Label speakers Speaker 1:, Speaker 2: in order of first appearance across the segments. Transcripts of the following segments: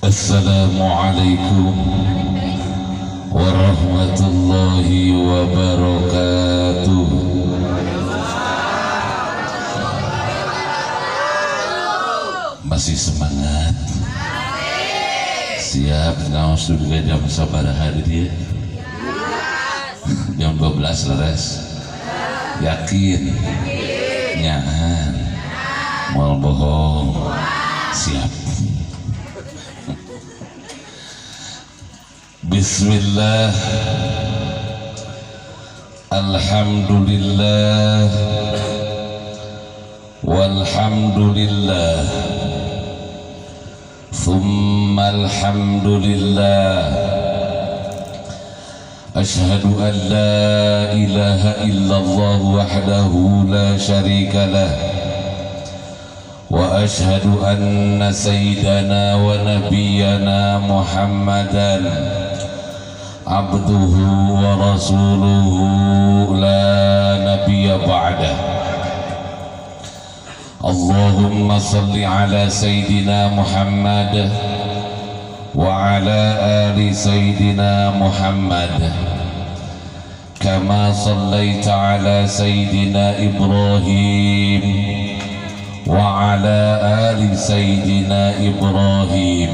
Speaker 1: Assalamualaikum warahmatullahi wabarakatuh. Masih semangat? Siap ngaos juga jam sabaraha dia? Jam 12 leres? Yakin? Nyahan? Moal bohong? Siap. Bismillah, alhamdulillah, walhamdulillah, thumma alhamdulillah. Ashhadu an la ilaha illallah wahdahu la sharika lah, wa ashhadu anna sayyidana wa nabiyyana Muhammadan abduhu wa rasuluhu la nabiyya ba'dah. Allahumma salli ala sayyidina Muhammad wa ala ali sayyidina Muhammad kama sallaita ala sayyidina Ibrahim wa ala ali sayyidina Ibrahim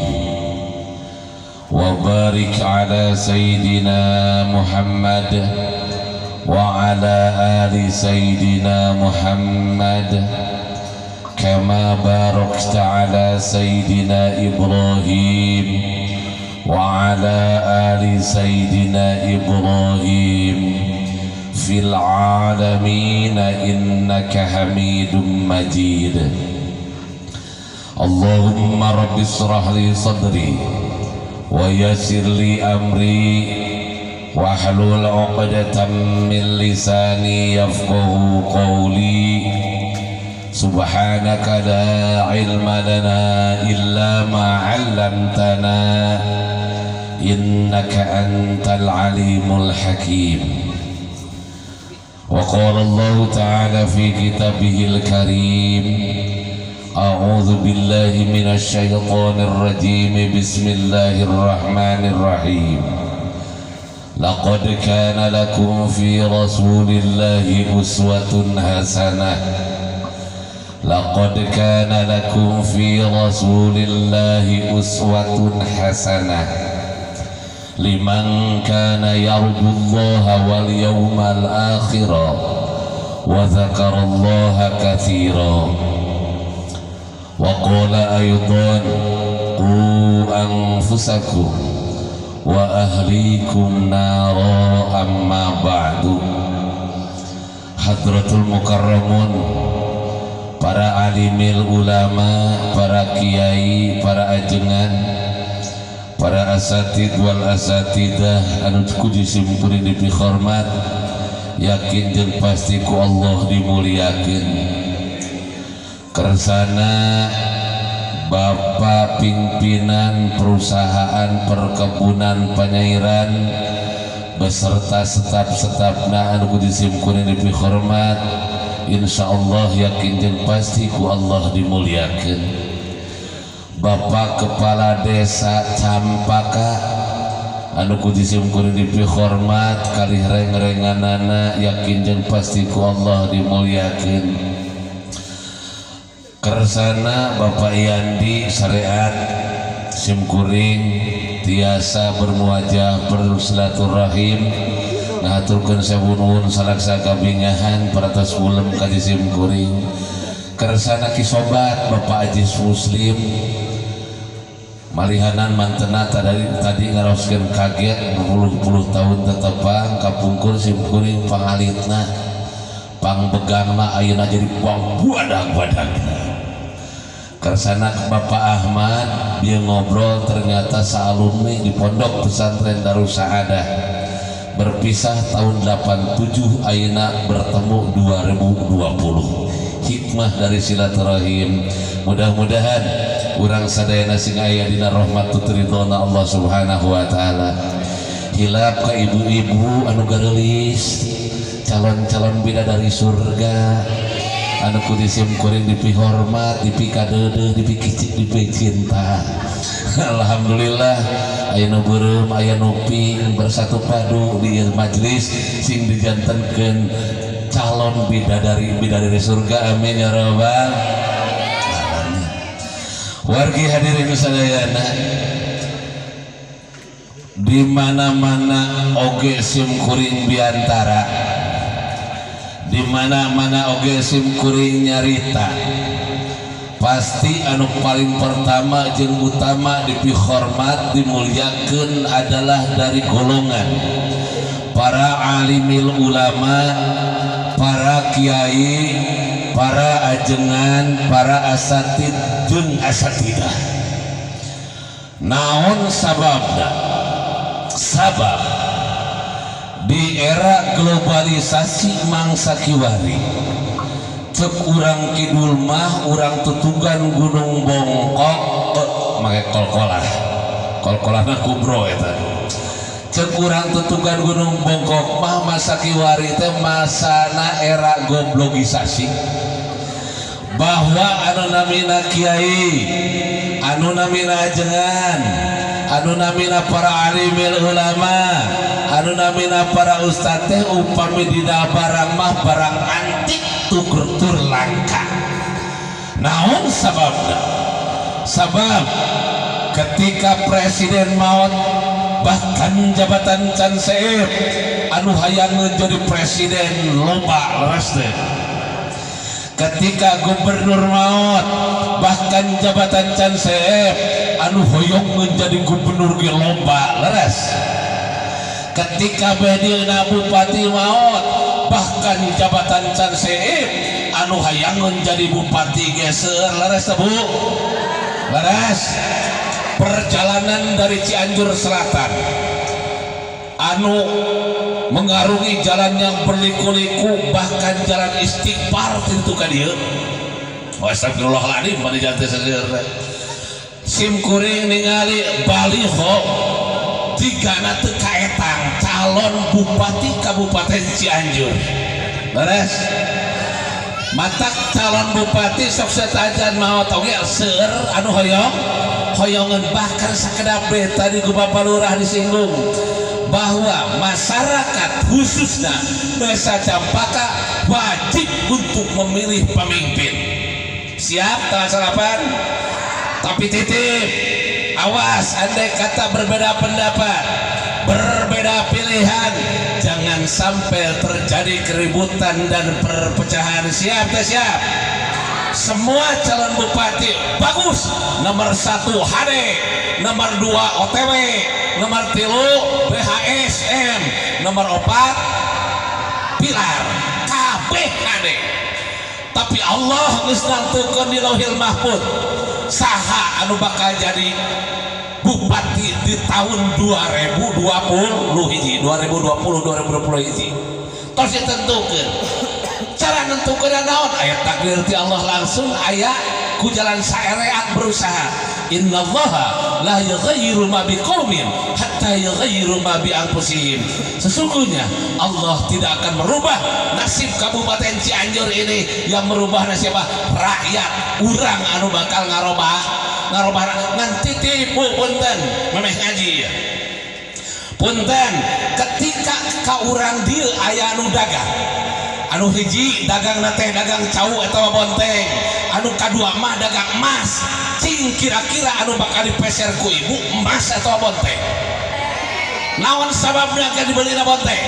Speaker 1: wa barik ala sayyidina Muhammad wa ala ali sayyidina Muhammad kama barakta ala sayyidina Ibrahim wa ala ali sayyidina Ibrahim fil alamin innaka Hamidum Majid. Allahumma rabbi israh li sadri wa yassir li amri wahlul 'uqdatam min lisani yafqahu qawli. Subhanaka la ilma lana illa ma 'allamtana innaka antal alimul hakim. Wa qala Allah ta'ala fi kitabihil karim, a'udzu billahi minasy syaithanir rajim. Bismillahirrahmanirrahim. Laqad kana lakum fi rasulillahi uswatun hasanah. Laqad kana lakum fi rasulillahi uswatun hasanah liman kana yarjullaha wal yawmal akhir wa dzakarallaha katsiran. Wa qala aydan qu anfusakum wa ahlikum nara. Amma ba'du. Hadratul mukarramun, para alimil ulama, para kiai, para ajengan, para asatid wal asatidah anu kudu simkuring dipihormat, yakin jeung pasti ku Allah dimuliakeun. Kersana Bapak pimpinan perusahaan perkebunan Panyairan beserta staf-stafna anu kudu simkuring dipihormat, insyaallah yakin jeung pasti ku Allah dimuliakeun. Bapak Kepala Desa Campaka anu kudu simkuring dipihormat, kalih reng-renganana yakin jeung pasti ku Allah dimuliakeun. Kersana Bapak Yandi Syariat simkuring tiasa bermuajah bersilaturahim ngaturkeun sabun salaksa kabingahan paratos ulem ka simkuring. Kersana kisobat Bapak Ajis Muslim malihanan mantena tadi ngaroskeun kaget 20 tahun tetepang kapungkur simkuring pangalitna pangbegangna ayeuna jadi buang badag-badagna. Kersana Bapak Ahmad dia ngobrol ternyata sealumni di pondok pesantren Darus Saadah, berpisah tahun 87 ayeuna bertemu 2020. Hikmah dari silaturahim, mudah-mudahan urang sadayana sing aya dina rahmat ridhona Allah Subhanahu wa taala. Hilap ka ibu-ibu anu gareulis, calon-calon bidadari surga anu kudu simkuring dipihormat, dipikadeudeung, dipikicik, dipicinta. Alhamdulillah aya nu beureum aya nu ping bersatu padu di majelis sing dijantenkeun calon bidadari surga, amin ya rabbal alamin. Wargi hadirin sadayana, di mana-mana oge sim kuring biantara, di mana-mana oge sim kuring nyarita, pasti anu paling pertama jeung utama dipihormat dimuliakeun adalah dari golongan para alimil ulama, para kiai, para ajengan, para asatid jeung asatidah. Naon sababna? Sabab di era globalisasi mangsa kiwari, cek urang kidul mah urang tutugan Gunung Bongkok make kol-kolana kubro eta. Cek urang tutugan Gunung Bongkok mah masa kiwari teh masana era goblogisasi, bahwa anu namina kiai, anu namina ajengan, anu namina para alimil ulama, anu namina para ustad teh upami dina barang mah barang antik tukur langka. Naon sababna? Sabab ketika presiden maut, bahkan jabatan can seep anu hayang jadi presiden loba leres teh. Ketika gubernur maut, bahkan jabatan can seep anu hoyong menjadi gubernur ge loba leres. Ketika bedilna bupati maut, bahkan jabatan can seep anu hayang menjadi bupati ge seueur leres teh Bu? Leres. Perjalanan dari Cianjur Selatan anu mengarungi jalan yang berliku-liku, bahkan jalan istighfar tentu ka dieu. Astagfirullahaladzim pada jalan teh sim kuring ningali baliho tigana teu kaetang calon bupati Kabupaten Cianjur. Beres. Matak calon bupati sok setajan maot oge seueur anu hoyongan, bahkan sakedap tadi ku Bapak Lurah disinggung bahwa masyarakat khususnya Desa Campaka wajib untuk memilih pemimpin. Siap tanggal salapan? Tapi titip, awas andai kata berbeda pendapat, berbeda pilihan, jangan sampai terjadi keributan dan perpecahan. Siap tak siap? Semua calon bupati bagus. Nomor 1 HD, nomor 2 OTW, nomor 3 BHSM, nomor 4 Pilar, kabeh HD. Tapi Allah geus nantukeun di Lauhil Mahfuz saha anu bakal jadi bupati di tahun 2020 tos ditentukeun. Cara nentukeun naon? Aya takdir ti Allah langsung, aya ku jalan saerean berusaha. Innallaha la yughayyiru ma biqaumin hatta yughayyiru ma bi anfusihim. Sesungguhnya Allah tidak akan merubah nasib Kabupaten Cianjur ini, yang merubah nasib rakyat urang anu bakal ngarobah ngan titipu punten memeh ngaji ya. Punten ketika ka urang dieu aya anu dagang, anu hiji dagang teh dagang cau atawa bonteng, anu kadua mah dagang emas. Cing kira-kira anu bakal dipeser ku ibu emas atau bonteng? Naon sababna kan dibelina bonteng?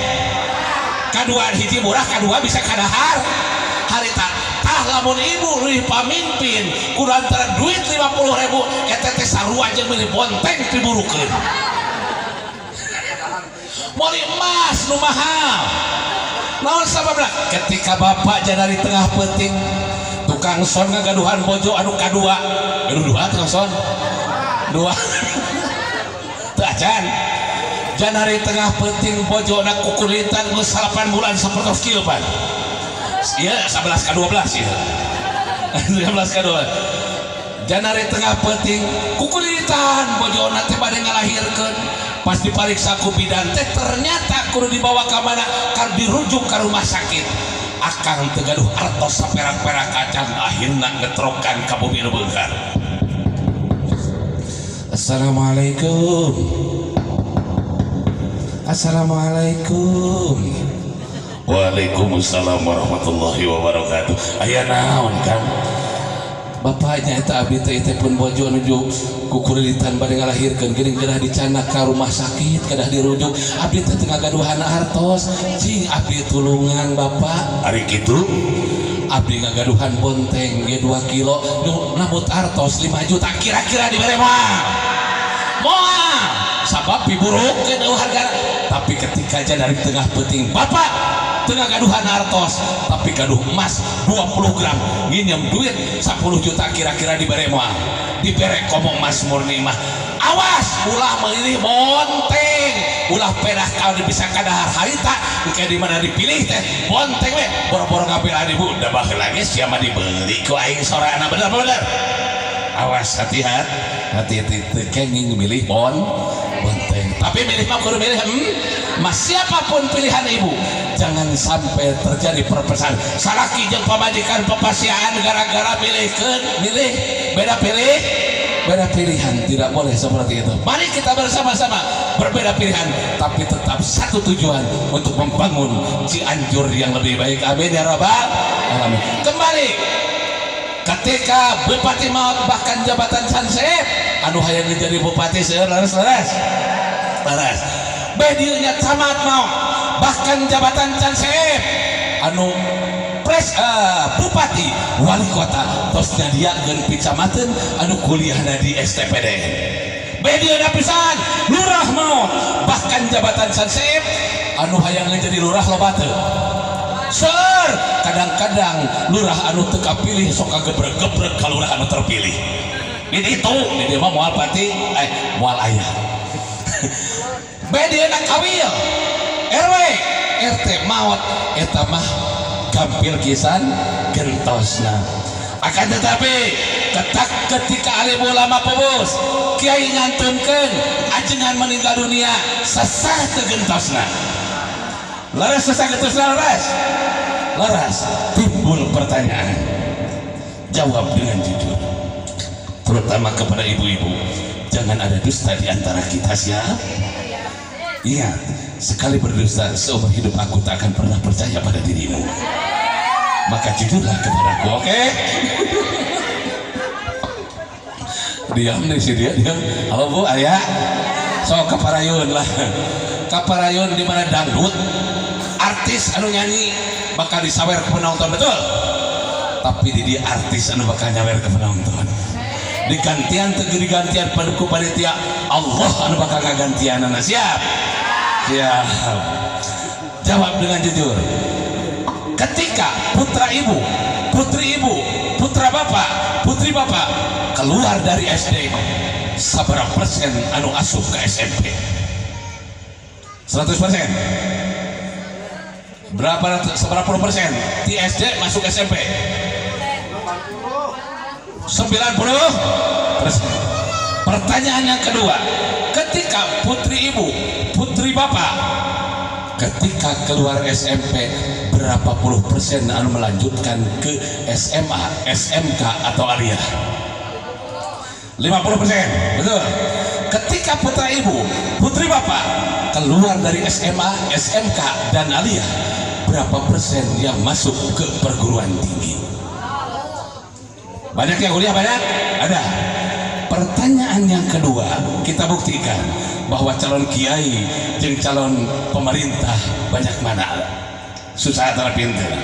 Speaker 1: Kadua hiji murah, kadua bisa kadahar. Harita tah lamun ibu leuwih pamimpin kudu antara duit 50.000 eta teh sarua jeung meuli bonteng diburukeun. Meuli emas nu mahal. Naon sababna? Ketika bapak janari tengah penting tukang son ngagaduhan bojo anu kadua, dua tukang son dua teu acan janari tengah penting bojo na kukulitan geus 8 bulan sapertos kieu pan ieu 11 ka 12 ieu 11 ka 12 janari tengah penting kukulitan bojo na teh bade ngalahirkeun. Pas dipariksa ku bidan teh ternyata kudu dibawa ka mana, kan dirujuk ka rumah sakit. Akang tegaduh artos saperak-perak kacang, akhirna ngetrokan ka bumi nu beunghar. Assalamualaikum. Assalamualaikum. Waalaikumsalam warahmatullahi wabarakatuh. Aya naon kan? Bapaknya eta abdi teh pun bojo nuju kukurilitan bade ngalahirkeun geuning geunah dicanak ka rumah sakit kedah dirujuk. Abdi teh teu ngagaduhan hartos, cing abdi tulungan bapak. Ari kitu abdi ngagaduhan bonteng ge 2 kilo nu nabut hartos 5 juta kira-kira dibere moal sabab piburukeun eueuh hargana. Tapi ketika aja dari tengah peuting bapak tengah gaduhan hartos tapi gaduh emas 20 gram nginjem duit 10 juta kira-kira dibere moal dibere komo emas murni mah awas ulah meulih bonteng ulah pedah kalau bisa kadahar harita kayak di mana dipilih teh bonteng we boro-boro ngabelaan ibu udah bakal lagi siapa dibeli ku aing soreana bener-bener awas hati-hati kenging milih bonteng tapi milih mah kudu milih mas siapapun pilihan ibu jangan sampai terjadi perpecahan salaki jeung pamajikan pepasiaan gara-gara milih beda pilihan tidak boleh seperti itu. Mari kita bersama-sama berbeda pilihan tapi tetap satu tujuan untuk membangun Cianjur yang lebih baik. Amin ya rabbal alamin. Kembali ketika Bupati maut bahkan jabatan Sansep anu hayang jadi bupati seueur laras bedieunya camat maut bahkan jabatan Sansep anu bupati wali kota tos nyadiakeun picamateun anu kuliahna di STPD bedieuna pisan lurah maut bahkan jabatan Sansep anu hayang jadi lurah loba teu seueur kadang-kadang lurah anu teu kapilih sok kagebrek-gebrek ka lurah anu terpilih di ditu di dieu mah moal pati moal aya bedieuna kawil RW RT maut eta mah gampil kisan gentosna akan tetapi ketika alim ulama pebus kiai ngantunkeun ajengan meninggal dunia sesah teu gentosna laras sesah gentosna laras timbul pertanyaan jawab dengan jujur terutama kepada ibu-ibu jangan ada dusta di antara kita siap iya sekali berdusta seumur hidup aku tak akan pernah percaya pada dirimu maka jujurlah kepadaku oke? Diam nih si dia diam apa bu ayah so kaparayun lah kaparayun dimana dangdut artis anu nyanyi bakal disawer ke penonton betul tapi di artis anu bakal nyawer ke penonton digantian tegeri gantian paduku panitia Allah anu bakal ngagantian anak siap siap jawab dengan jujur ketika putra ibu putri ibu putra bapak putri bapak keluar dari SD seberapa persen anu asup ke SMP 100%? Seberapa puluh persen di SD masuk SMP 90%. Pertanyaan yang kedua, ketika putri ibu putri bapak ketika keluar SMP berapa puluh persen anu melanjutkan ke SMA SMK atau aliyah? 50%, betul. Ketika putra ibu putri bapak keluar dari SMA SMK dan aliyah berapa persen yang masuk ke perguruan tinggi? Banyak yang kuliah banyak? Ada. Pertanyaan yang kedua, kita buktikan bahwa calon kiai dan calon pemerintah banyak mana susah atau pintar.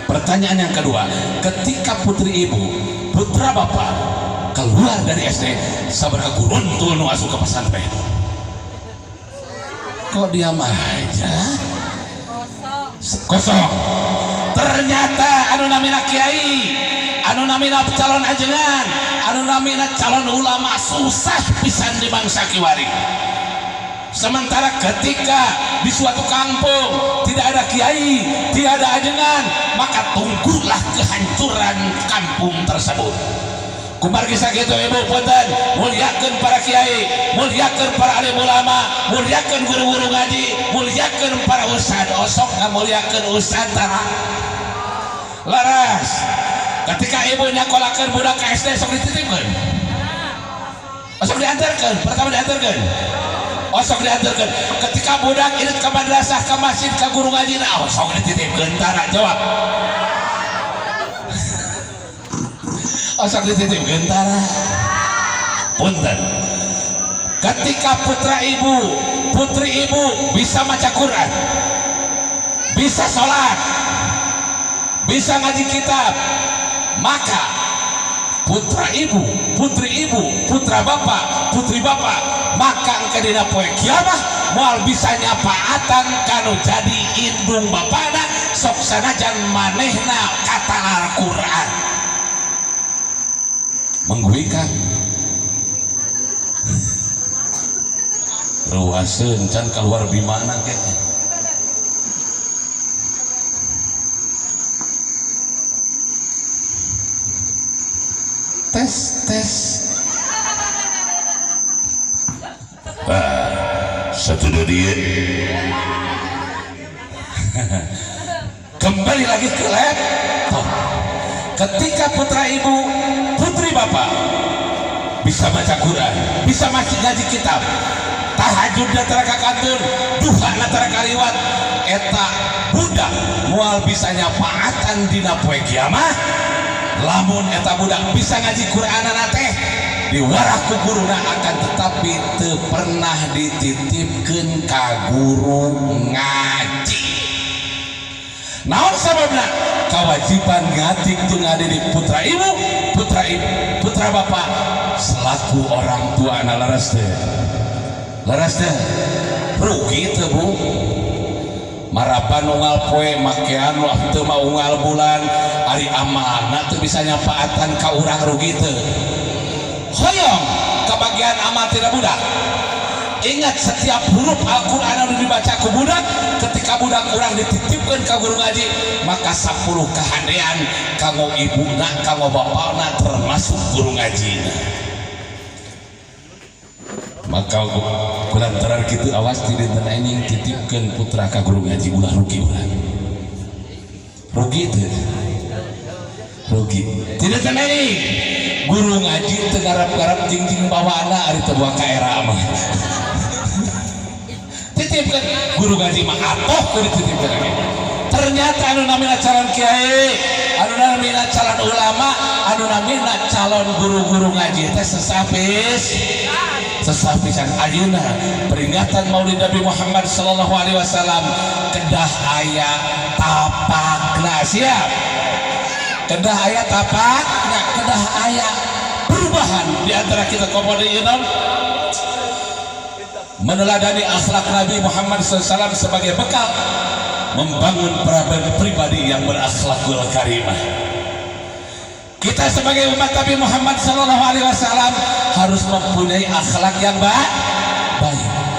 Speaker 1: Pertanyaan yang kedua, ketika putri ibu putra bapak keluar dari SD sabaraha gurun tuh nu asup ke pesantren? Kok diam aja? Kosong. Ternyata anu namina kiai, anu namina calon ajengan, anu namina calon ulama susah pisan di bangsa kiwari. Sementara ketika di suatu kampung tidak ada kiai, tidak ada ajengan, maka tunggulah kehancuran kampung tersebut. Kumar kisah gitu ibu punten, muliakan para kiai, muliakan para alim ulama, muliakan guru-guru ngaji, muliakan para ustad. Osok nggak muliakan ustad tara laras. Ketika ibu nyakolakan budak ke SD sok dititipkan Osok diantarkan, pertama diantarkan. Osok diantarkan. Ketika budak irit ke madrasah, ke masjid, ke guru ngaji, nah osok dititipkan. Tara jawab. Osok dititipkan. Tara. Punten. Ketika putra ibu, putri ibu bisa baca Quran, bisa sholat, bisa ngaji kitab, maka putra ibu, putri ibu, putra bapak, putri bapak, maka engke dina poe kiamah moal bisa nyapaatan kanu jadi indung bapana sok sanajan manehna katalar Quran. Mengguikan ruaseun can keluar bimana ge. Tes satu dua dia kembali lagi ke laptop. Ketika putra ibu, putri bapak bisa baca Quran, bisa masjid ngaji kitab, tahajud datara ka kantor, duha datara kaliwat, eta budak moal bisa nyapaatan dina poe kiamah. Lamun eta budak bisa ngaji Qur'anana teh diwarah ku guruna akan tetapi teu pernah dititipkeun ka guru ngaji. Naon sababna? Kewajiban ngatik jeung ngadidik putra ibu, putra bapak selaku orang tua anak laras teh. Laras teh rugi teu Bu? Marapan unggal poe makean lah teu mau unggal bulan ari amalna teu bisa nyapaatan ka urang rugi teu. Hoyong kebagian amal tidak budak. Ingat setiap huruf Al-Qur'an anu dibaca ku budak, ketika budak urang dititipkeun ka guru ngaji, maka 10 kahandean kanggo ibuna, kanggo bapana termasuk guru ngajina. Maka kulantaran kitu awas di dinten aing titipkeun putra ka guru ngaji ulah rugi urang. Rugi teu? Rugi. Tidak tenang. Guru ngaji teu garap-garap jingjing bawaana ari teu buang ka era mah. Titipkeun guru ngaji mah atoh kudu dititipkeun. Ternyata anu namina calon kiai, anu namina calon ulama, anu namina calon guru-guru ngaji teh sesapisan ayeuna peringatan Maulid Nabi Muhammad sallallahu alaihi wasallam kedah aya tapakna siap. Kedah aya tapakna, kedah aya perubahan di antara kita komodian meneladani akhlak Nabi Muhammad SAW sebagai bekal membangun pribadi yang berakhlakul karimah. Kita sebagai umat Nabi Muhammad SAW harus mempunyai akhlak yang baik.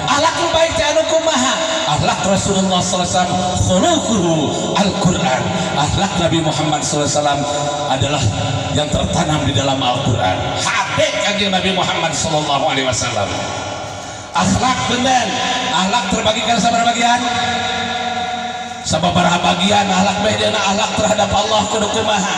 Speaker 1: Akhlak yang baik anu kumaha? Akhlak Rasulullah SAW khuluquhu Al-Quran. Akhlak Nabi Muhammad SAW adalah yang tertanam di dalam Al-Quran. Hadis kanjeng Nabi Muhammad SAW. Akhlak benar. Akhlak terbagi sabar bagian. Sababaraha bagian akhlak bedana akhlak terhadap Allah kudu kumaha?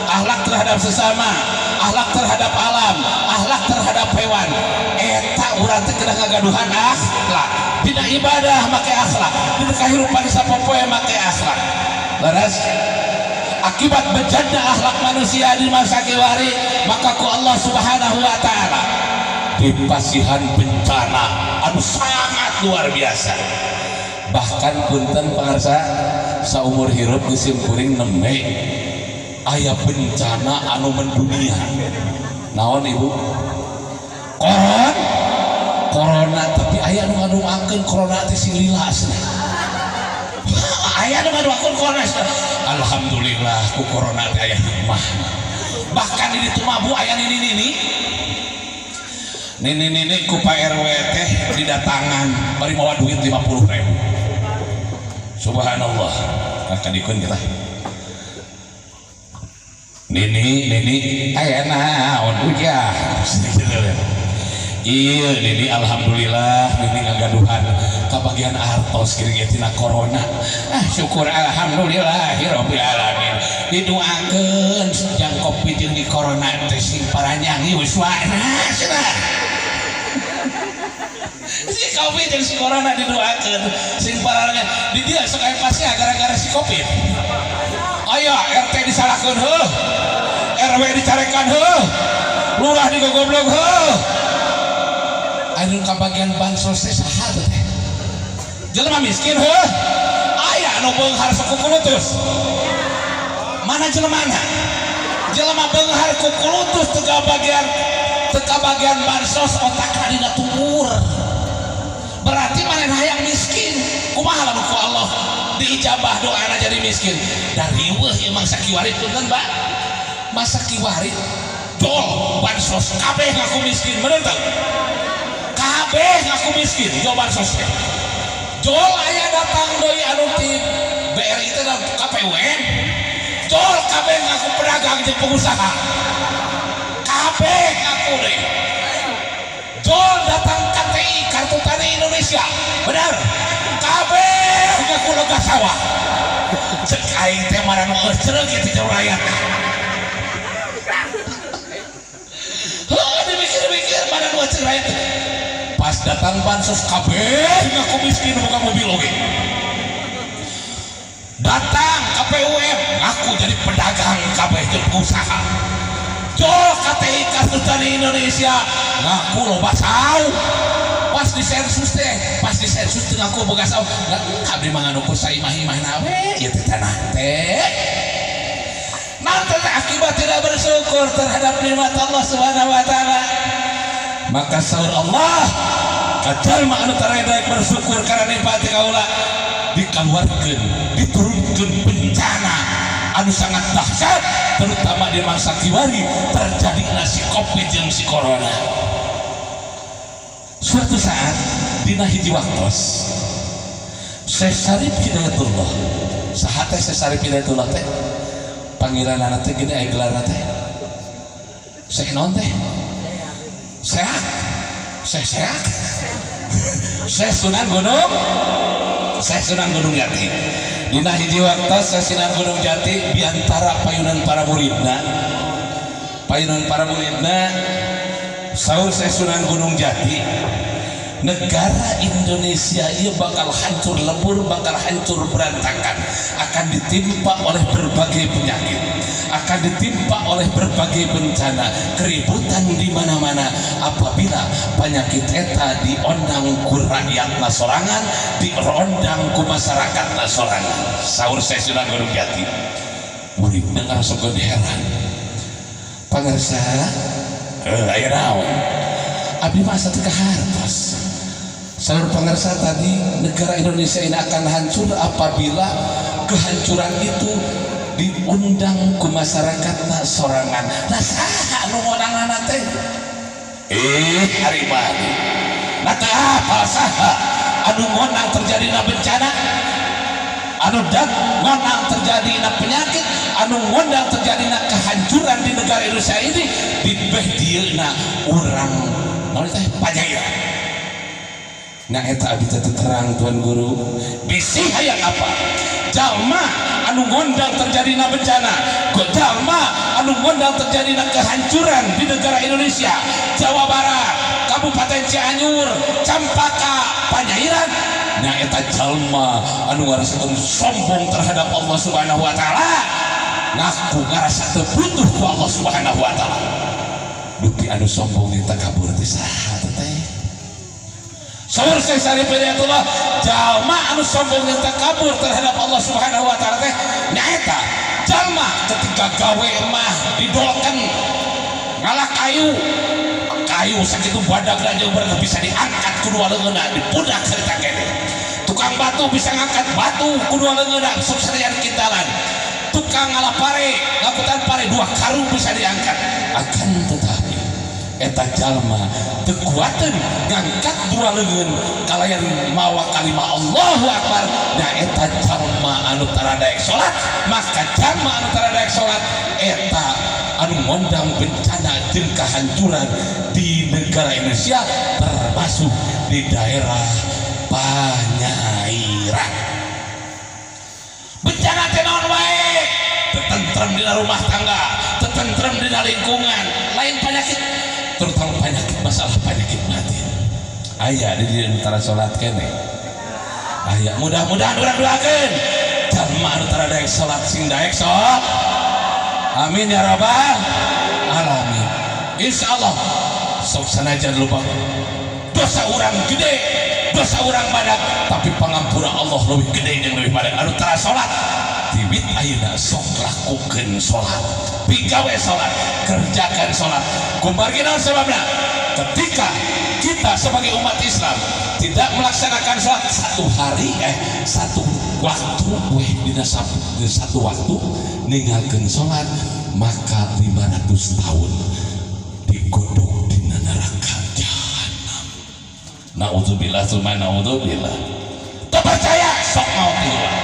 Speaker 1: Akhlak terhadap sesama, akhlak terhadap alam, akhlak terhadap hewan. Eta urang teh kedah ngagaduhan akhlak. Dina ibadah make akhlak, dina kahirupan sapopoe make akhlak. Laras akibat bejana akhlak manusia di masa kiwari, maka ku Allah Subhanahu wa taala dipasihan bencana anu sangat luar biasa. Bahkan punten pangarsa saumur hirup geus kuring neme aya bencana anu mendunia. Naon ibu? Corona, tapi aya anu ngaduakeun corona teh si lilas. Aya anu ngaduakeun corona. Alhamdulillah ku corona teh aya hikmah. Bahkan di ditu mah Bu aya nini ku Pak RW teh didatangan bari mawa duit 50.000. Subhanallah, kakak dikun kita. Nini, aya naon ujah. Iya, Nini alhamdulillah, Nini ngagaduhan kabagian artos kiri tina corona. Syukur alhamdulillahirabbil alamin. Didoakeun jang Covid jeung di corona teh sing paranjang ieu uswana cenah. Covid yang si corona didoakan sing parahnya di dia sok aya pasnya gara-gara si Covid. Aya RT disalahkeun heuh, RW dicarekan heuh, lurah digogoblok heuh. Anu kabagian bansos teh saha teh? Jelema miskin heuh. Aya anu beunghar sakukulutus. Mana jelemana? Jelema beunghar kukulutus teu bagian bansos otakna dina tumur. Berarti manehna hayang miskin. Kumaha lamun ku Allah diijabah doana jadi miskin? Dari weuh ieu mangsa kiwari punten, Mbak. Masa kiwari dol bansos kabeh ngaku miskin, bener teu? Kabeh ngaku miskin, jol bansos teh. Jol aya datang deui anu ti BRI teh KPUN. Jol kabeh ngaku pedagang jeung pengusaha. Kabeh ngaku deui. Jol datang KTI, Kartu Tani Indonesia. Benar. Kabeh ngaku lega sawah. Cek aing teh marah nu ceureuh kitu jauh rakyat. Dipikir-pikir mana nu ceureuh rakyat. Pas datang bansos kabeh ngaku miskin buka mobil oge. Datang KPUM ngaku jadi pedagang kabeh jeung pengusaha. Jol KTI Kartu Tani Indonesia ngaku loba saw. Pas di sensus teh ngaku boga saw. Abdi mah nganu ku saimah-imahna we ieu teh tanah teh. Nanti akibat tidak bersyukur terhadap nikmat Allah Subhanahu wa taala. Maka saur Allah kajalma anu taredaek bersyukur karena nikmat kaula dikeluarkeun diturunkeun bencana anu sangat dahsyat terutama di masa kiwari terjadi si Covid jeung si corona. Suatu saat dina hiji waktos Syekh Syarif Hidayatullah saha teh Syekh Syarif Hidayatullah teh panggilanna teh gini aya gelarna teh Syekh naon teh Syekh Syekh Sunan Gunung Jati. Dina hiji waktos Syekh Sunan Gunung Jati diantara payunan para muridna saur Syekh Sunan Gunung Jati, negara Indonesia ia bakal hancur lebur, bakal hancur berantakan, akan ditimpa oleh berbagai penyakit, akan ditimpa oleh berbagai bencana, keributan di mana-mana apabila penyakit eta diondang ku rakyatna sorangan, diondang ku masyarakatna sorangan. Saur Syekh Sunan Gunung Jati, murid dengar sok heran. Pangarsa, aya naon? Abdi masa teu kahartos. Saur pangarsa tadi negara Indonesia ini akan hancur apabila kehancuran itu diundang ke masyarakatna sorangan. Nah saha anu ngonanganna teh? Hari mani. Nah teh apa saha anu ngonang terjadina bencana? Anu ngonang terjadina penyakit, anu ngonang terjadina kehancuran di negara Indonesia ini dibeh dieuna urang naon teh Panyaira. Nah eta abdi teh terang Tuan Guru bisi hayang apa? Jalma anu ngondang terjadina bencana, jalma anu ngondang terjadina kehancuran di negara Indonesia, Jawa Barat, Kabupaten Cianjur, Campaka, Panyairan. Nah eta jalma anu ngarasakeun sombong terhadap Allah Subhanahu wa taala, ngaku ngarasa teu butuh ku Allah Subhanahu wa taala. Bukti anu sombong eta kabur teh saha teh? Saur Syekh Syarif Hidayatullah, jalma anu sombong eta kabur terhadap Allah Subhanahu wa taala teh nyaeta jalma ketika gawe mah didolken ngalah kayu sakitu badag jeung bener bisa diangkat kedua leungeunna dipudak cerita kene. Tukang batu bisa ngangkat batu kedua leungeunna sok sarean kintalan. Tukang ngalah pare, ngaputan pare 2 karung bisa diangkat. Akan tetapi eta jalma teu kuateun ngangkat 2 leungeun kalayan mawa kalimah Allahu Akbar. Nah eta jalma anu taradaek salat, maka jalma anu taradaek salat eta anu ngondang bencana jeung kehancuran di negara Indonesia termasuk di daerah Panyairan. Bencana teh naon wae? Tetentrem dina rumah tangga, tetentrem dina lingkungan, lain penyakit, terutama penyakit masalah penyakit batin. aya di antara salat kene aya mudah-mudahan urang doakeun jalma anu tara daek salat sing daek sok amin ya rabbal alamin insyaallah sok sanajan lupa dosa urang gede dosa urang badak tapi pangampura Allah lebih gede jeung lebih badak anu tara salat tibit ayeuna sok lakukeun salat pigawe salat kerjakan salat kumargi naon sababna ketika kita sebagai umat Islam tidak melaksanakan sholat satu hari satu waktu dina satu waktu ninggalkeun sholat maka 500 tahun digodok dina neraka jahanam. Naudzubillah tsumma naudzubillah. Teu percaya sok mau tiluan.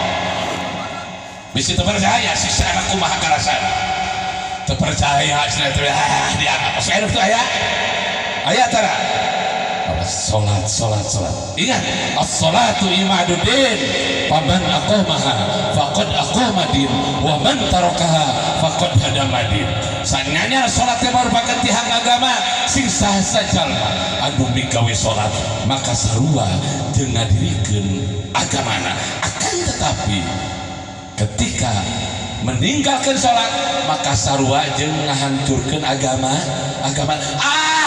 Speaker 1: Bisi teu percaya siksa anak kumaha karasana. Teu percaya cenah teh dianggap saya teu aya. Aya tara salat ingat as-salatu imaduddin faman aqamaha faqad aqamadin wa man tarakaha faqad hadamadin sananya salat merupakan tihang agama sing saha jalma anu migawe salat maka sarua jeung ngadirikeun agamana akan tetapi ketika meninggalkan salat maka sarua jeung ngahancurkeun agama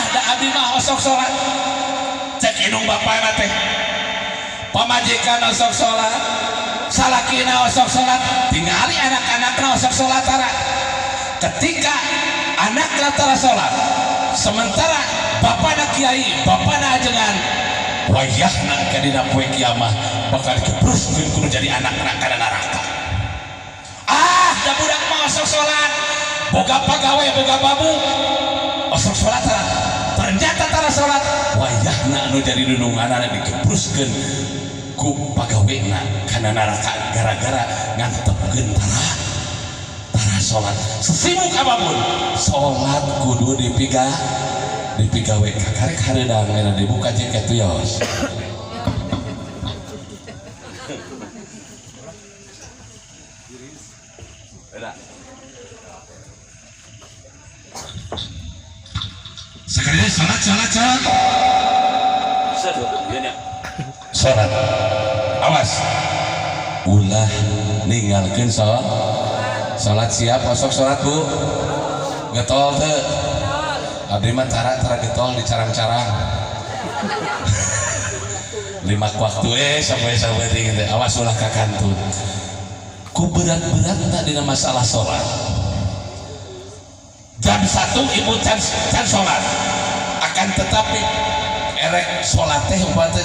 Speaker 1: da abdi mah osok salat cek indung bapana teh pamajikan osok salat salakina osok salat tingali anak-anakna osok salat tara ketika anakna tara salat sementara bapana kiai bapana ajengan wayahna ka dina poe kiamah bakal dikebruskeun kudu jadi anakna kana neraka da budak mah osok salat boga pagawe boga babu osok salat tara ternyata tara salat wayahna anu jadi dununganna dikebruskeun ku pagawena kana neraka gara-gara ngantepkeun tara salat sesibuk apapun salat kudu dipigawe kakarek hareudang aya dibuka cek kitu yos sekali salat awas ulah ninggalkeun salat siap osok salat bu getol teu abdi mah tara getol di carang-carang 5 waktu sampai teh awas ulah kakantun ku berat-beratna dina masalah salat jam 1 ibu can sholat akan tetapi erek sholat teh umpamanya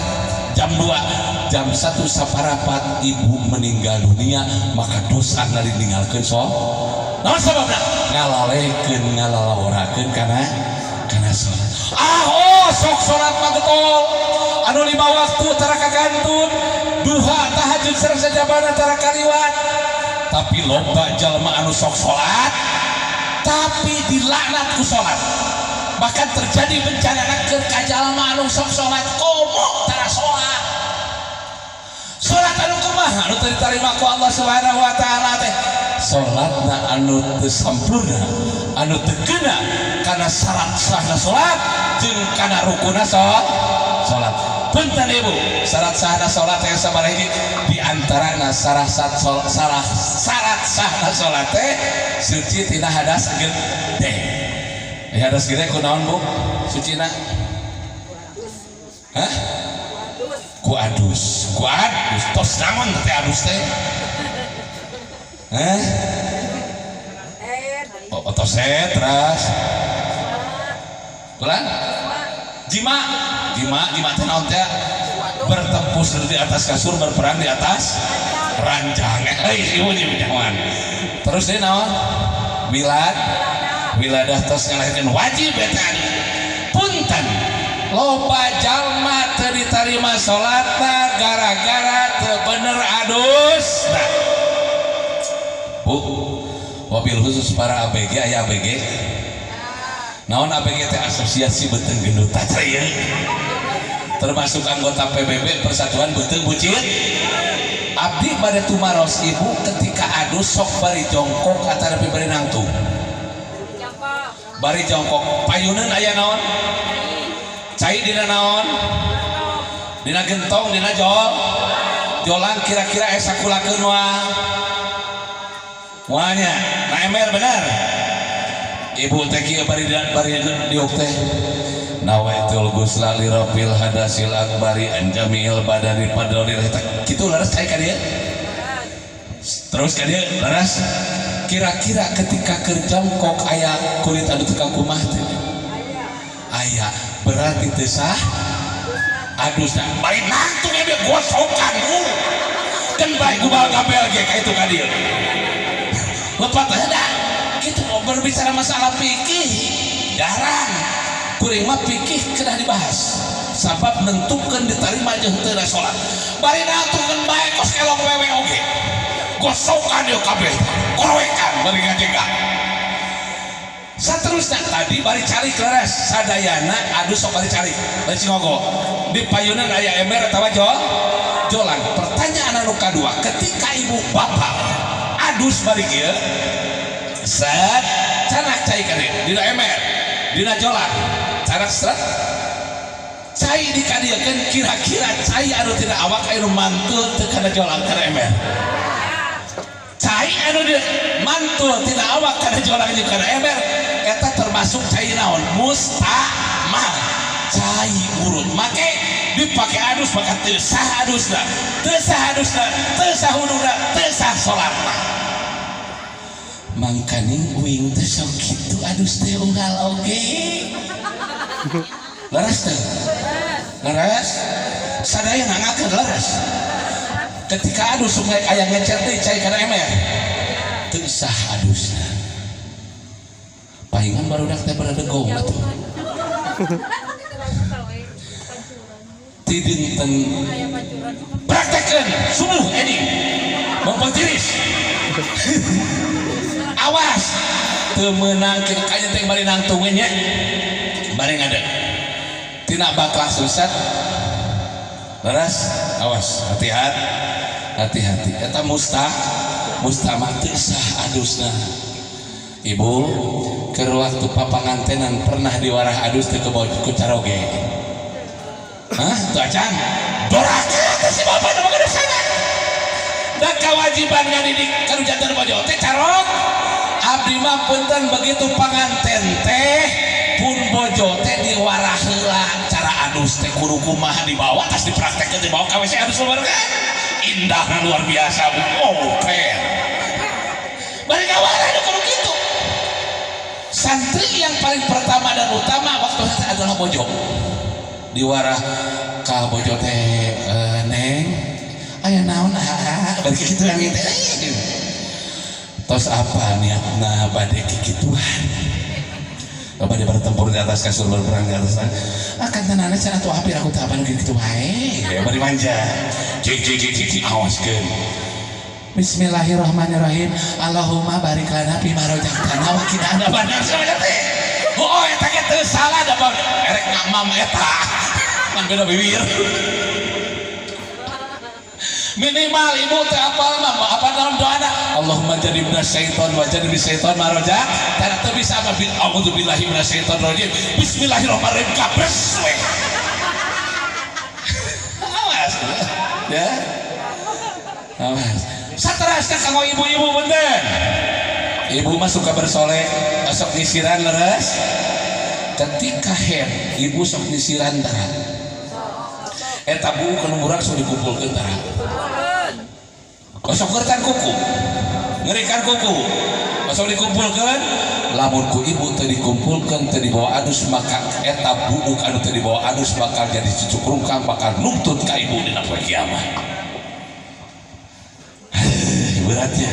Speaker 1: jam 2 jam 1 saparapat ibu meninggal dunia maka dosa nari ninggalkeun sholat naon sababna ngalalekeun ngalalaurakeun kana sholat sok sholat mah getol anu 5 waktu tara kagantun duha tahajud sareng sajabana tara kaliwat tapi loba jalma anu sok sholat tapi dilaknat ku sholat bahkan terjadi bencana ke kajalma anu sok sholat komo tara sholat anu kumaha anu diterima ku Allah Subhanahu wa taala teh sholatna anu teu sampurna anu teu keuna kana syarat sahna sholat jeung kana rukunna sholat punten ibu syarat sahna sholat yang sabaraha di antarana syarat sahna sholat teh suci tina hadas gede hadas gede kunaon bu sucina hah ku adus tos naon teh adus teh tos terus kulan jima teh naon teh bertempus di atas kasur berperang di atas ranjang ieu jangan terus dia naon wiladah tos ngalahkeun wajib eta punten loba jalma teu ditarima salatna gara-gara teu bener adus nah bu mobil khusus para ABG aya ABG naon ABG teh asosiasi beuteung gendut teh termasuk anggota PBB Persatuan Beuteung Bucin abdi bade tumaros ibu ketika adus sok bari jongkok atarepi bari nangtung bari jongkok payuneun aya naon cai dina naon dina gentong dina jolang kira-kira esa kulakeun muanya na emer bener ibu teh kieu bari diuk teh nawaitul gusla li rabbil hadasil akbari anjamil badani padolil kitu laras cai ka dieu terus ka dieu laras kira-kira ketika kerjam kok aya kulit anu tukang kumah teh aya berarti teu sah adusna bari nangtung dia gosokan kan baik gubal kabel ge ka itu ka dieu lepat ada gitu berbicara masalah fikih jarang kuring mah fikih kedah dibahas sabab nentukeun diterima jeung teu salat bari nangtungkeun bae kos elok wewe oge gosokan yo kabeh korowekan bari ngajengak saterusna tadi bari cari leres sadayana adus sok bari cari bari cingogo di payunan aya ember atawa jolan pertanyaan anu kadua ketika ibu bapak adus bari kieu set canak cai ka dieu dina ember dina jolan canak set cai di ka dieu kan kira-kira cai anu tina awak anu mantul teu kana jolan kana ember cai anu dia mantul tina awak kana jolan jeung kana ember eta termasuk cai naon mustamal cai urut make dipake adus maka teu sah adusna teu sah huduna teu sah salatna mangkaning uing teh sok kitu adus teh unggal oge laras teh laras sadaya ngangakeun laras ketika adus sungai aya ngecer teh cai kana ember teu sah adusna pahingan barudak teh baradegong atuh tidinten praktekeun subuh ini mempetiris awas teu meunang kanya teh bari nangtungeun nya bari ngade tina bakal susat laras awas hati-hati eta mustamah teu sah adusna ibu keur waktu papangantenan pernah diwarah adus teu ku caroge hah tuh acan dorake si bapak nama kedosana dan kewajiban ngadidik kanu jantan bojo teh carok abdi mah punten begitu panganten teh pun bojo teh diwarah heula cara adus teh kudu kumaha dibawa tas dipraktekkeun dibawa ka WC adus luar indah luar biasa per bari ngawarah nu kudu kitu santri yang paling pertama dan utama waktu itu adalah bojo diwarah ka bojo teh neng aya naon bari kitu nang teh tos apa niatna bade kikituan bade bertempur di atas kasur berperang di atas akan tenana cenah tuh hampir aku teh apa nu kitu wae bari manja cik awaskeun Bismillahirrahmanirrahim Allahumma barik lana fi ma razaqtana wa qina adzabannar teh oh eta ge teu salah da erek ngamam eta kan beda bibir minimal ibu teh apal mah apa dalam doana Allahumma jannibna syaiton wa jannibis syaiton ma razaq kana teu bisa mah a'udzubillahi minasyaitonir rajim bismillahirrahmanirrahim kabes we awas ya awas saterasna kanggo ibu-ibu bener ibu mah suka bersoleh sok nyisiran leres ketika haid ibu sok nyisiran tara eta buu kana murag sok dikumpulkeun tara sok ngerikan kuku sok dikumpulkeun lamun ku ibu teu dikumpulkeun teu dibawa adus maka eta buu anu teu dibawa adus bakal jadi cucuk rungkang bakal nuntut ka ibu dina poe kiamat beratnya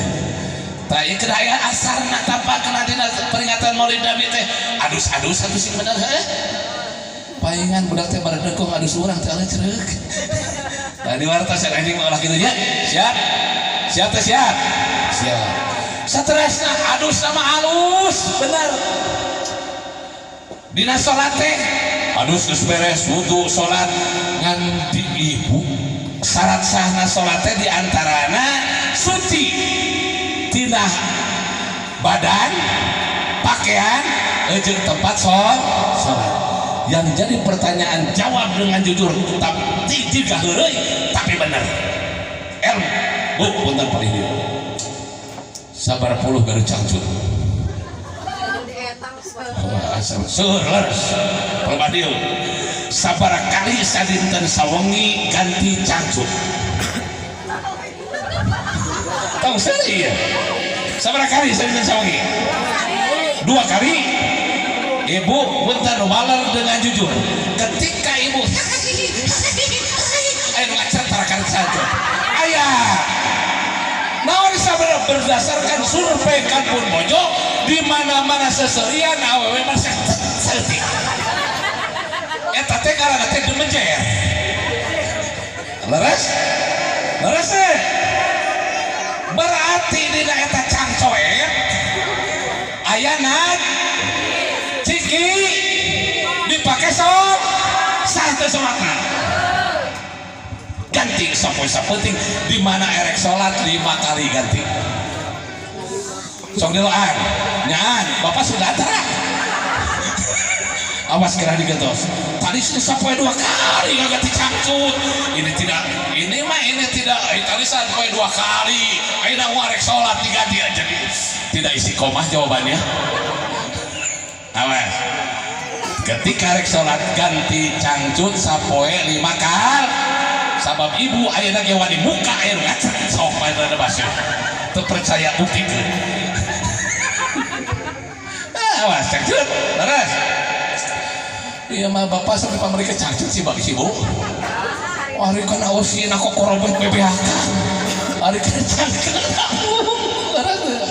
Speaker 1: tak ieu kena aya asarna tapakeun dina peringatan Maulid Nabi teh adus-adus atuh sing bener heuh paingan budak teh baredegong adus urang teh aleuh cereuk tah di wartos anjing olah kitu nya siap saterasna adus sama halus bener dina salat teh adus geus beres wudu salat ngan di ibu syarat sahna salat teh diantarana suci tina badan pakaian jeung tempat salat yang jadi pertanyaan jawab dengan jujur tapi jika heureuy tapi bener. Bu punten palih dieu sabar puluh garu cangcut sur leres pelbadieu sabar kali sadinten sawengi ganti cangcut tong seuri ya sabar kali sadinten sawengi 2 kali. Ibu punten waler dengan jujur ketika ibu ayo ngacetarakan saja ayah naon sabar berdasarkan survei Kampung Bojo di mana-mana seserian awewe masih selfie eta teh karana teh demejer leres berarti dina eta cangcoet ayana ciki dipake sok santai sholatna ganti sapoe-sapoting di mana erek sholat 5 kali ganti sok diloan nyaan bapak sudah terang awas kira digetos tadi sudah sapoe 2 kali gak ganti cangcut ini tidak tadi sapoe 2 kali aina warek sholat diganti aja tidak istiqomah jawabannya. Awas ketika rek sholat ganti cangcut sapoe 5 kali sabab ibu ayeuna ge wani muka air ngacet sok bae rada baseuh teu percaya buktikeun. Awas cangcut leres ieu mah bapak sampai pamrika cangcut sih bagi ibu ari kana ausina kok korobet PPHK ari kana cangcut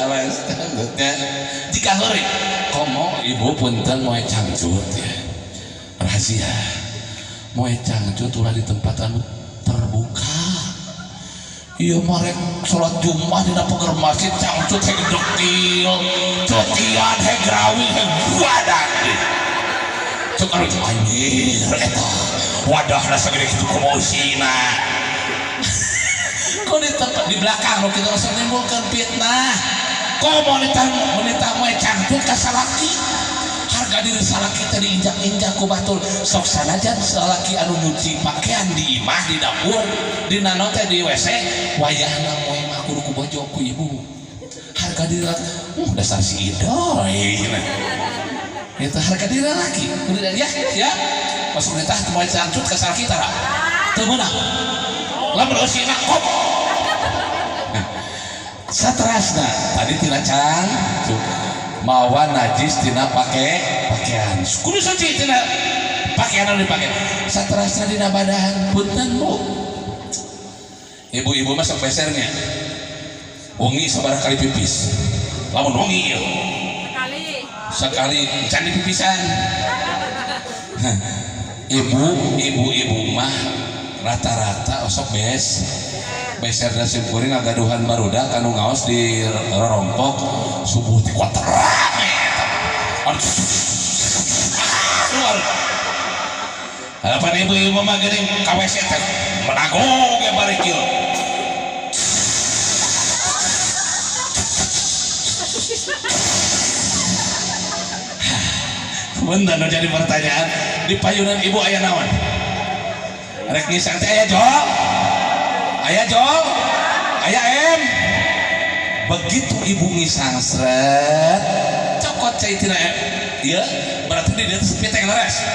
Speaker 1: awas jika heureuy komo ibu punten moe cangcut ya rahasia moe cangcut ulah di tempat anu terbuka iya marek sholat Jumat dina pager masjid cangcut heg dekil cotian heg rawi heg wadah cuk anu anjir eta wadahna sagede kitu komosina kok di tempat di belakang lo kita langsung menimbulkan fitnah kok wanita moe cangcut ka salaki harga diri salaki teh diinjak-injak ku batul sok sanajan salaki anu nyuci pakaian di imah di dapur di nano teh di WC wayahna moe mah kudu ku bojo ku ibu harga diri dasar si idoy itu harga diri laki kudu ya masuk nitah moe cangcut ka salaki tara teu meunang lamun usina kop satrasna tadi tina cangcut mawa najis tina pakaian kudu suci tina pakaian anu dipake satrasna dina badan punten bu ibu-ibu masuk besernya wengi sabaraha kali pipis lamun wengi ieu sekali can dipipisan ibu mah rata-rata osok beser dan simkuring agaduhan barudak anu ngaos di rompok subuh ti kuat terang keluar harapan ibu-ibu mah geuning ka WC teh menagog ge bari kieu bener jadi pertanyaan di payunan ibu aya naon rek ngisang teh aya jol ayah em begitu ibu ngisang seret cokot cai tina em iya berarti di atas piteng leres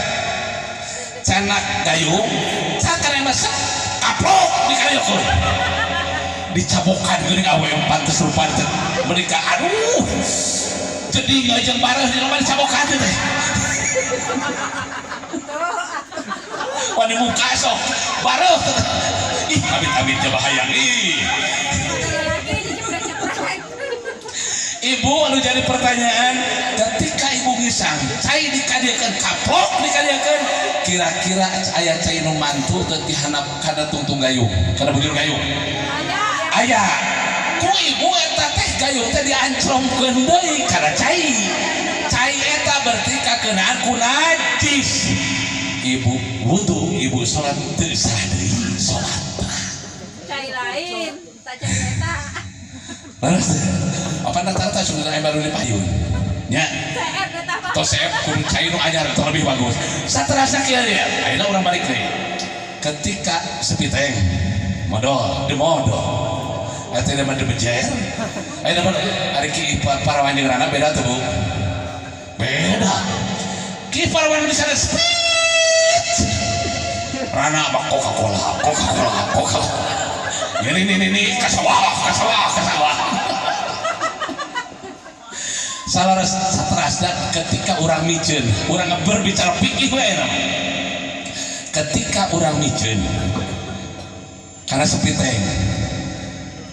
Speaker 1: canak gayung cakar em masak kaplok dikayokun dicabokan geuning awe pantes rupana menika aduh jadi ngajeng bareng di rumah dicabokan teh wani muka sok bareng ih amit-amit ya bahaya ibu anu jadi pertanyaan ketika ibu ngisang cai dikadiakeun kaplok dikadiakeun kira-kira aya cai nu mantul teu dihanap kada tungtung gayung kada bujur gayung aya ku ibu eta teh gayung teh diancromkeun deui kada cai eta berarti kakeunaan ku najis ibu wudu ibu sholat teu sah deui sholat cai lain tak cai eta apa rata-rata sudah baru dipayun nya tos saya kudu cai nu anyar terlebih bagus saterasa kieu dia ayeuna urang balik deui ketika sepiteng modal de modal eta mah de bejer ayeuna mah ari ki parawan jeung rana beda tuh Bu beda ki parawan di sana rana mah Coca-Cola ini kasawah salah satrasna ketika orang miceun orang berbicara fikih we ketika orang miceun karena sepiteng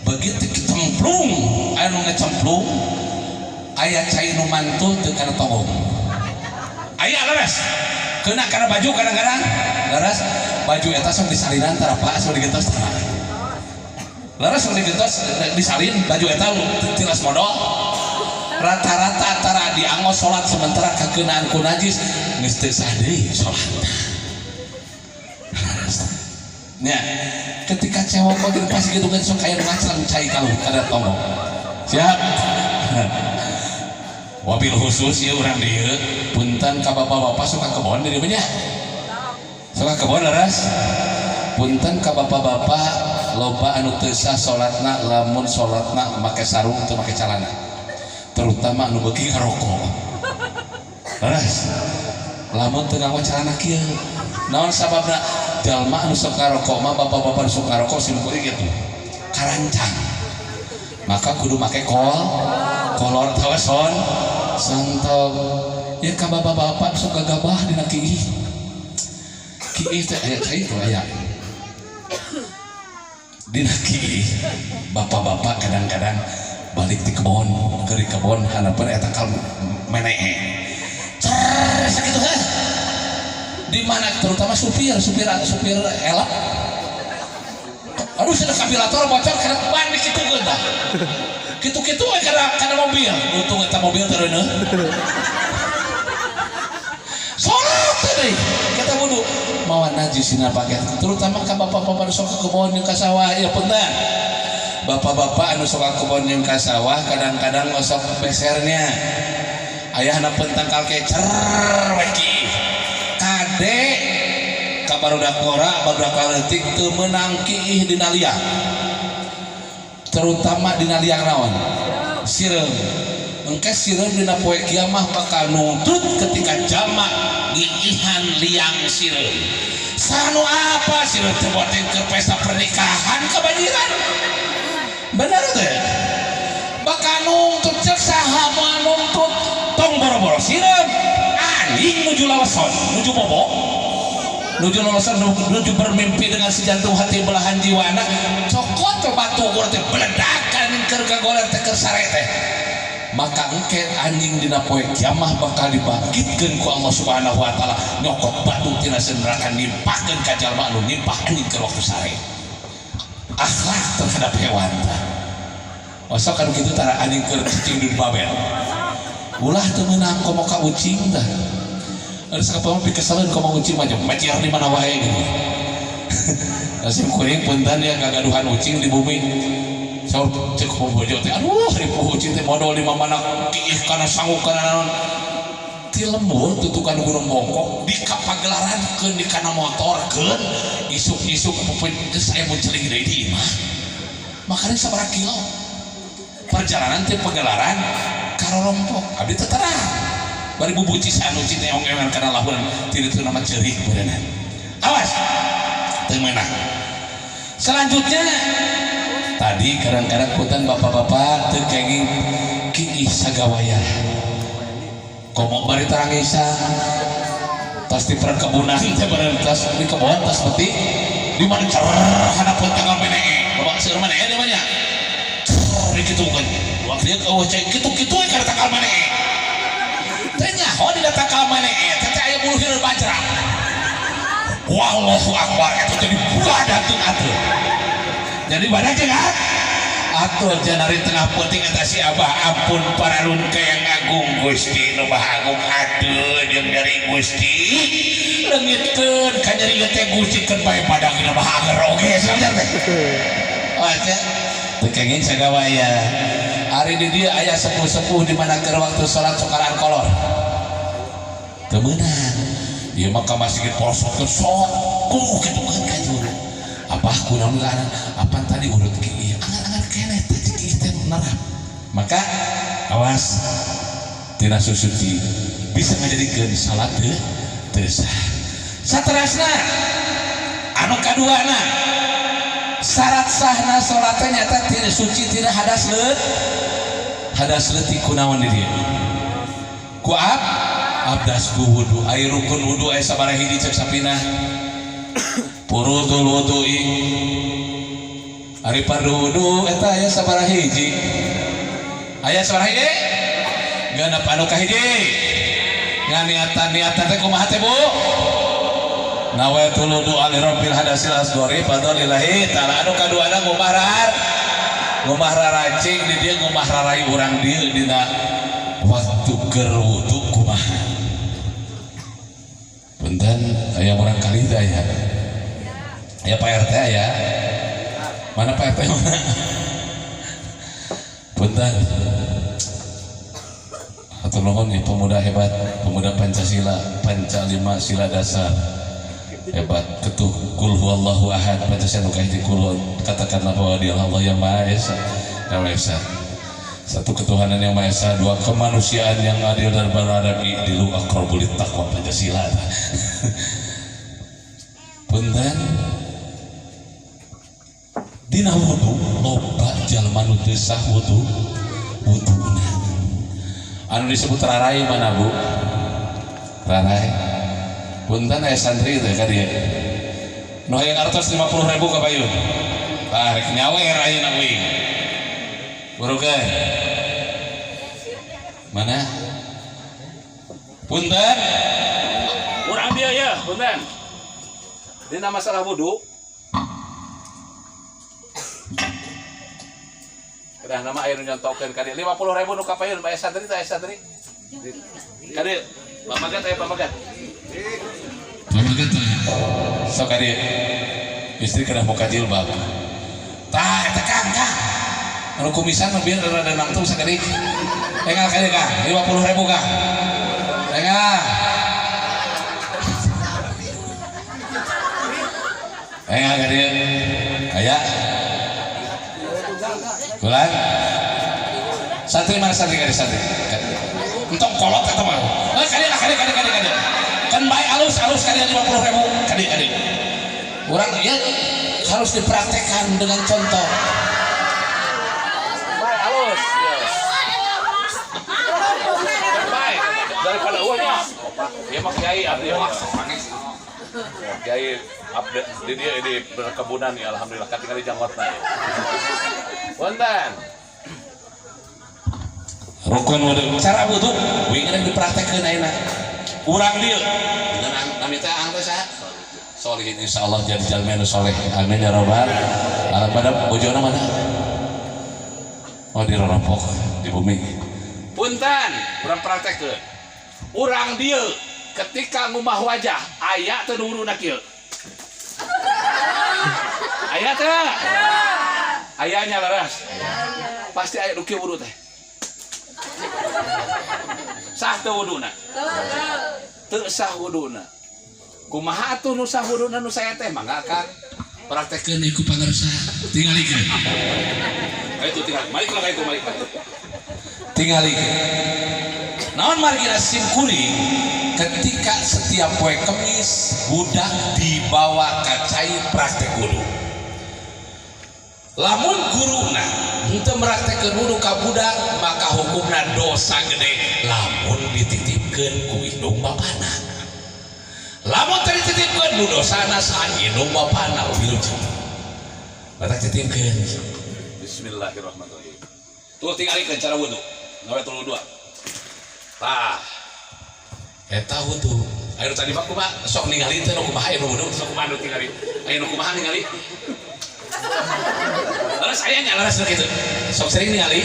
Speaker 1: begitu kecemplung anu ngecemplung aya cai nu mantul teu kana togong aya leres kena karena baju kadang-kadang leres baju eta sok disalinan tara pak sok digentos tara leres sok digentos disalin baju eta tilas modal rata-rata antara diangos sholat sementara kekenaan ku najis geus teu sah deui sholatna nya ketika cewek kok pas gitu kan sok aya ngacang cai kalau kada tonggo siap wabil khusus ya urang dieu punten ka bapak-bapak suka kebon di dieu nya suka kebon leres punten ka bapak-bapak loba anu teu sah sholatna lamun sholatna make sarung teu make calana terutama anu beuki ngarokok leres lamun teu nganggo calana kieu naon sababna jalma anu sok ngarokok mah bapak-bapak sok ngarokok simpul gitu karancang maka kudu make kolor tawason santol ya ka bapak-bapak sok gagabah dina kieu teh aya cai teh aya dina kieu bapak-bapak kadang-kadang balik di kebon ke kebon hanapan eta kal menee sakitu kan di mana terutama supir elak aduh sudah kapilator bocor karena ban di kitu geundah kitu-kitu we kana mobil untung eta mobil teh reuneuh salat teh kita wudu mawan najisina pake terutama ka bapak-bapak sok ke kebon jeung ka sawah ya punten bapak-bapak anu sok kebon jeung ka sawah kadang-kadang ngosok besernya ayahna pentangkal kecer weki kade ka barudak ngora barudak leutik teu meunang kiih dina liang terutama dina liang naon sireum engke sireum dina poe kiamah bakal nuntut ketika jamak ngiihan liang sireum sanu apa sireum teh boten ke pesta pernikahan kebanjiran benar teh bakal nuntut cek saha moal nuntut tong boro-boro sireum anjing nuju laweson nuju bobo nuju laweson nuju bermimpi dengan si jantung hati belahan jiwana cokot teh batu gor teh beledakan keur kagoler teh keur sare teh maka engke anjing dina poe kiamah bakal dibangkitkeun ku Allah Subhanahu wa taala nyokot batu tina neraka nimpahkeun ka jalma anu nimpah anjing keur waktu sare akhlak terhadap hewan masa kan gitu tara anjing keur cicing di babel ulah teu meunang komo ka ucing tah ada sakapa mah pikesalan komo ucing mah maciar di mana wae gitu asim kuring punten ya kagaduhan ucing di bumi saur cek bojo teh aduh ripuh ucing teh modal di mana kiih kana sangu kana naon ti lembur tutukan gunung bongkok di kapagelarankeun di kana motorkeun isuk-isuk pupin geus aya munceling deui di imah makanya sabaraha kilo perjalanan teh pagelaran karolompok abdi teu terang bari bubuci sanu cina eong-eongan kana lahuran ti dieu nama ceurih badanna awas teu meunang selanjutnya tadi kadang-kadang punten bapak-bapak teu kenging kiih sagawaya komo bari tarang isa tas di perkebunan teh bari tas di kebon tas peti di mana hadapan tanggal menee bapak seueur menee di mana kitu kan waktu dia eueuh cai kitu-kitu we kana tanggal menee teh nyaho dina tanggal menee teh aya bulu hireul bajra wallahu akbar eta jadi buah datun atuh jadi badak jeung atur janari tengah peuting eta si Abah ampun paralun kayang agung Gusti nu maha agung aduh jeung dari Gusti leungitkeun ka nyeri teh Gusti keun bae padangna maha ager oge saja teh aja teu kenging sagawaya hari di dia ayah sepuh-sepuh di mana ke waktu sholat sokaran kolor kemenang dia maka masih posok ke sokuh gitu kan kajur apa kurang ngaran apa tadi urut kieu angan-angan keneh tadi kieu teh nerap maka awas tina susuci bisa ngajadikeun salat teu sah saterasna anu kaduana syarat sahna salat teh nyata tina suci tina hadas leutik kunaon di dieu ku abdas ku wudu ai rukun wudu ai sabaraha hiji cek sapina furudul wudu'i ari fardu wudu eta aya sabaraha hiji aya sabaraha hiji genep anu kahiji niatan teh kumaha teh Bu nawaitul wudu ali rabbil hadasil asghari fadlillahi taala anu kaduana ngumah raracing di dieu ngumah rarai urang dieu dina waktu keur wudu kumaha punten aya urang kalida ya aya Pak RT aya mana Pak RT mana punten atur nuhun nih pemuda hebat pemuda Pancasila Pancalima sila dasar hebat ketuh kul huwallahu ahad Pancasila nu kahiji kul katakanlah bahwa dia Allah yang Maha Esa yang Maha Esa satu ketuhanan yang Maha Esa dua kemanusiaan yang adil dan beradab dilu aqrabul taqwa Pancasila punten dina wudu loba jalma nu teu sah wuduna anu disebut rarai mana Bu rarai punten aya santri teh ka dieu nu hayang artos 50.000 ka payun tah rek nyawer ayeuna euy burukeun mana punten urang biaya punten dina masalah wudu kedah nama air nyontokeun ka dieu 50.000 nu ka payun bae santri teh santri ka dieu pamagat aya pamagat sok ka dieu istri kena boga jilbab tah eta Kang anu kumisan biar rada nangtung sakeudik engal ka dieu Kang 50.000 Kang engal ka dieu aya bulan santri mana santri kali santri entong kolot atau mah kali kan baik alus kali 50.000 kali orang ya harus dipraktekkan dengan contoh baik alus baik daripada uangnya ya mak kiai abdi mak kiai update di dia di perkebunan ya alhamdulillah ketika di janggotna ya punten rukun wudu cara wudu wingeun dipraktekkeun ayeuna urang dieu dengan nami teh ang teh saha solihin insyaallah jadi jalma nu saleh amin ya rabbal alamin pada bojona mana oh di rorompok di bumi punten urang praktekkeun urang dieu ketika ngumah wajah aya teu duruna kieu aya teh ayahnya laras pasti ayah duki wudu teh sah teu wuduna teu sah wuduna kumaha atuh nu sah wuduna nu saya teh mangga Kang praktekkeun ieu ku pangarsa tingalikeun itu tinggal malik lah itu malik tingalikeun naon margina simkuring ketika setiap poe Kemis budak dibawa ka cai praktek wudu lamun guruna henteu meraktekeun wudu ka budak maka hukumna dosa gede lamun dititipkeun ku indung bapana lamun teu dititipkeun nu dosana saha indung bapana wilujeng batak titipkeun bismillahirrahmanirrahim tuh tingalikeun cara wudu nawetul wudu tah eta wudu anu tadi mah kumaha sok ningali teh nu kumaha anu wudu sok kumaha nu tingali aya nu kumaha ningali laras ayahnya laras gitu sok sering ningali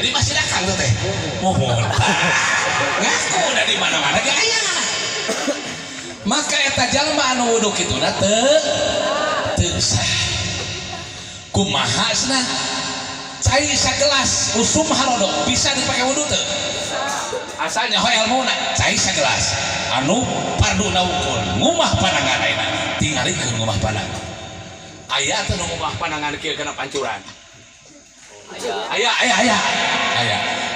Speaker 1: di masjid Kang teh mohon ngaku udah di mana-mana ge aya maka eta jalma anu wudu kituna teu sah kumaha cenah cai sagelas usum harodo bisa dipakai wudu teu asalnya ho ilmu na cai sagelas anu pardu naukul ngumah panangan ayeuna tingalikeun ngumah panangan aya teu nu ngumah panangan kieu kana pancuran aya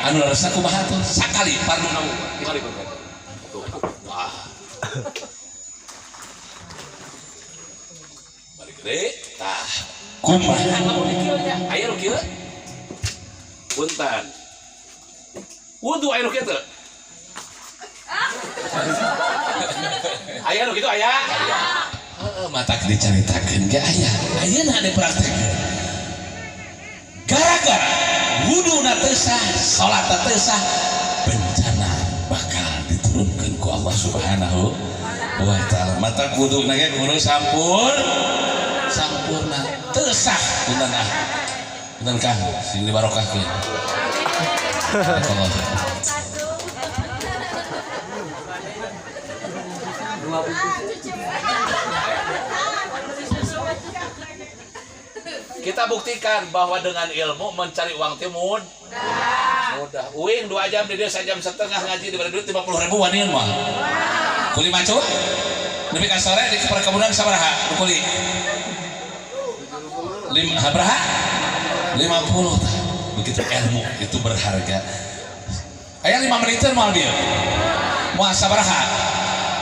Speaker 1: anu resna kumaha tuh sakali pardu naukul tingalikeun wah balik gede tah kumaha aya nu kieu punten wudu aya nu kieu teu aya nu kitu aya matak dicaritakeun ge aya ayeuna dipraktekkeun gara-gara wuduna teu sah salatna teu sah bencana bakal diturunkeun ku Allah Subhanahu wa taala matak wuduna ge kudu sampurna teu sah punten Kang sing dibarokahkeun Allah kita buktikan bahwa dengan ilmu mencari uang timur mudah. Uing 2 jam di dia 1 jam setengah ngaji diberi duit 50.000 wanian mah kuli macu nepi ka sore di perkebunan sabaraha kuli 50 begitu ilmu itu berharga aya 5 menitan mal dia moal sabaraha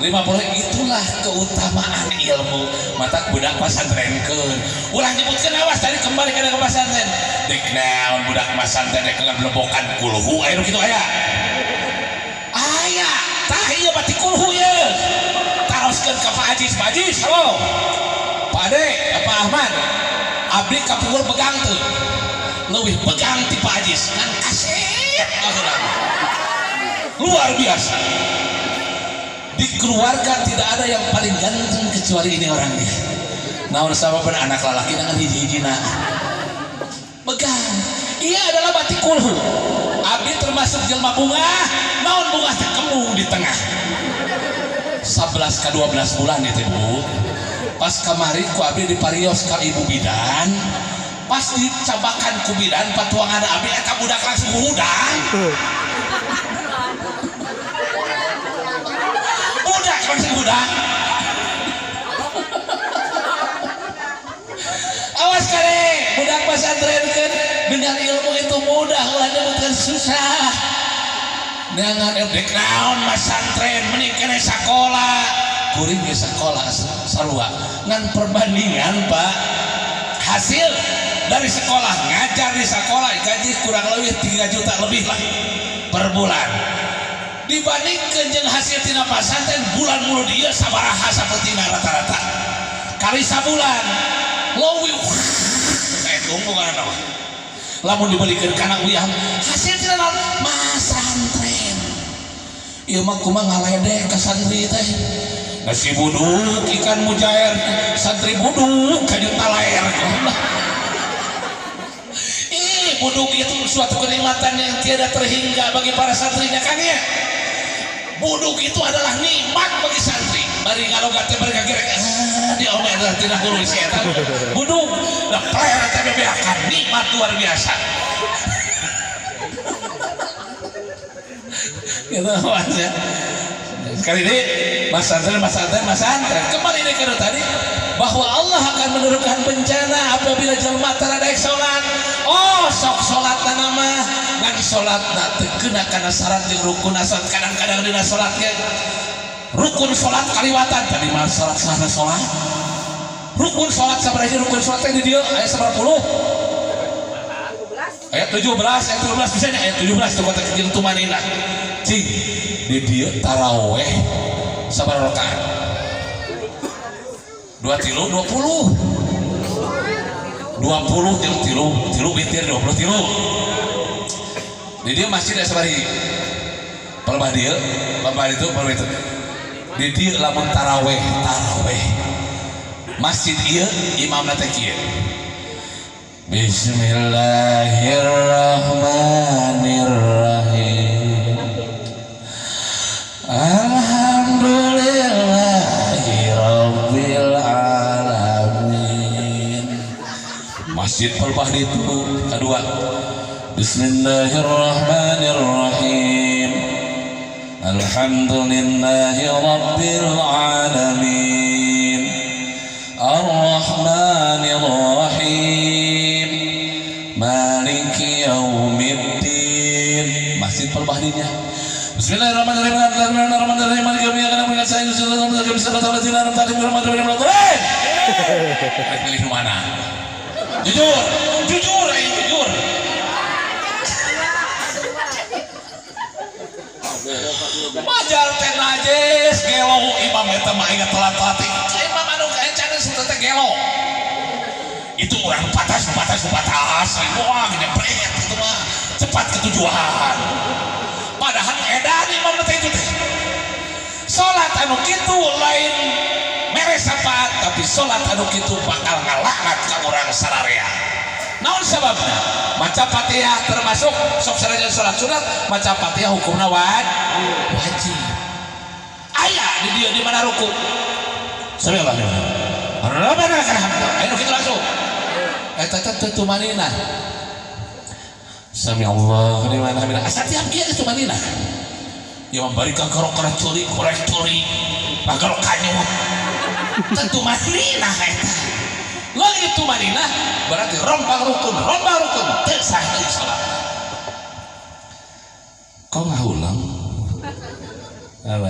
Speaker 1: 50 itulah keutamaan ilmu mata budak pasantrenkeun ulah nyebutkeun awas tadi kembali ke pasantren dek naon budak pasantren dek ngelebokan kulhu aya nu kitu aya tah ieu bati kulhu ye taroskeun ka Pak Ajis halo Pak Ade Pak Ahmad abdi kapur pegang teu leuwih pegang ti Pak Ajis ngan kasih luar biasa. Di keluarga tidak ada yang paling ganteng kecuali ini orangnya. Naon sababna anak lalaki dengan hiji-hijina megang. Ia adalah batik kulhu. Abdi termasuk jelma bunga. Naon bunga teh kembung di tengah. 11 ke 12 bulan itu Bu. Pas kamari ku abdi diparios ka ibu bidan. Pas dicabakan ku bidan patuangan abdi eta budak langsung hudang. Budak awas kare budak pasantrenkeun dengan ilmu itu mudah ulah nyebutkeun susah dengan dek naon pasantren mending kene sakola kuring ge sakola sarua ngan perbandingan Pak hasil dari sekolah ngajar di sekolah gaji kurang lebih 3 juta lebih lah per bulan dibandingkan jeung hasil tina pasantren bulan mulu dia sabaraha sapetina rata-rata kali sabulan leuwih saya tunggu kana mah lamun dibelikeun kana uyah hasil tina naon pasantren ieu mah kumaha ngaledek ka santri teh nasi buduk ikan mujair santri buduk ka juta laer buduk itu suatu kenikmatan yang tiada terhingga bagi para santrinya kan ya. Buduk itu adalah nikmat bagi santri. Bari ngalogat teh bari kagerek di omeh adalah tidak hulu setan. Buduk da player teh bebeakan nikmat luar biasa. Gitu aja. Sekali ini Mas Santren kembali ini ke tadi bahwa Allah akan menurunkan bencana apabila jelma taradak salat. Oh sok salat nama ngan salat teu keuna kana syarat jeung rukun salat kadang-kadang dina salat ge rukun salat kaliwatan tadi mah salat sana salat rukun salat sabaraha rukun salat teh di dieu aya saberapuluh ayat 17 bisa nya ayat 17 teu kata jeung tumanina cing di dieu tarawih sabaraha rakaat 20 jeung tilu witir 20 tilu di dia masjid aya sabari palebah dieu itu di dia lamun tarawih masjid ieu imamna teh kieu Bismillahirrahmanirrahim Alhamdulillahirabbil alamin masjid palebah ditu kedua Bismillahirrahmanirrahim Alhamdulillahi Rabbil Alamin Ar-Rahmanir-Rahim Maliki Yaumiddin. Masjid Perbahdinya. Bismillahirrahmanirrahim Alhamdulillahirrahmanirrahim Maliki Yaumiddin. Pilih mana? Jujur, jujur, jujur. Majar teh najis gelo imam eta mah ingat telat-telat imam anu kaencan teh gelo itu orang patas wah nyepret itu mah cepat ke tujuan padahal edan imam teh itu teh salat anu kitu lain mere sapat tapi salat anu kitu bakal ngalaknat ka urang sararea. Naon sababna? Maca Fatihah termasuk sok sarajan salat sunat, maca Fatihah hukumna wajib. Aya di dieu di mana ruku? Sami Allah. Rabbana lakal hamd. Ayo kita langsung. Eta teh tumanina. Sami Allah liman hamidah. Asa tiap kieu tumanina. Ya memberikan korek curi. Bagaro kanyut. Tentu tumanina eta. Lagi itu Madinah berarti rombang rukun teu sah deui salatna. Kau ngahulang?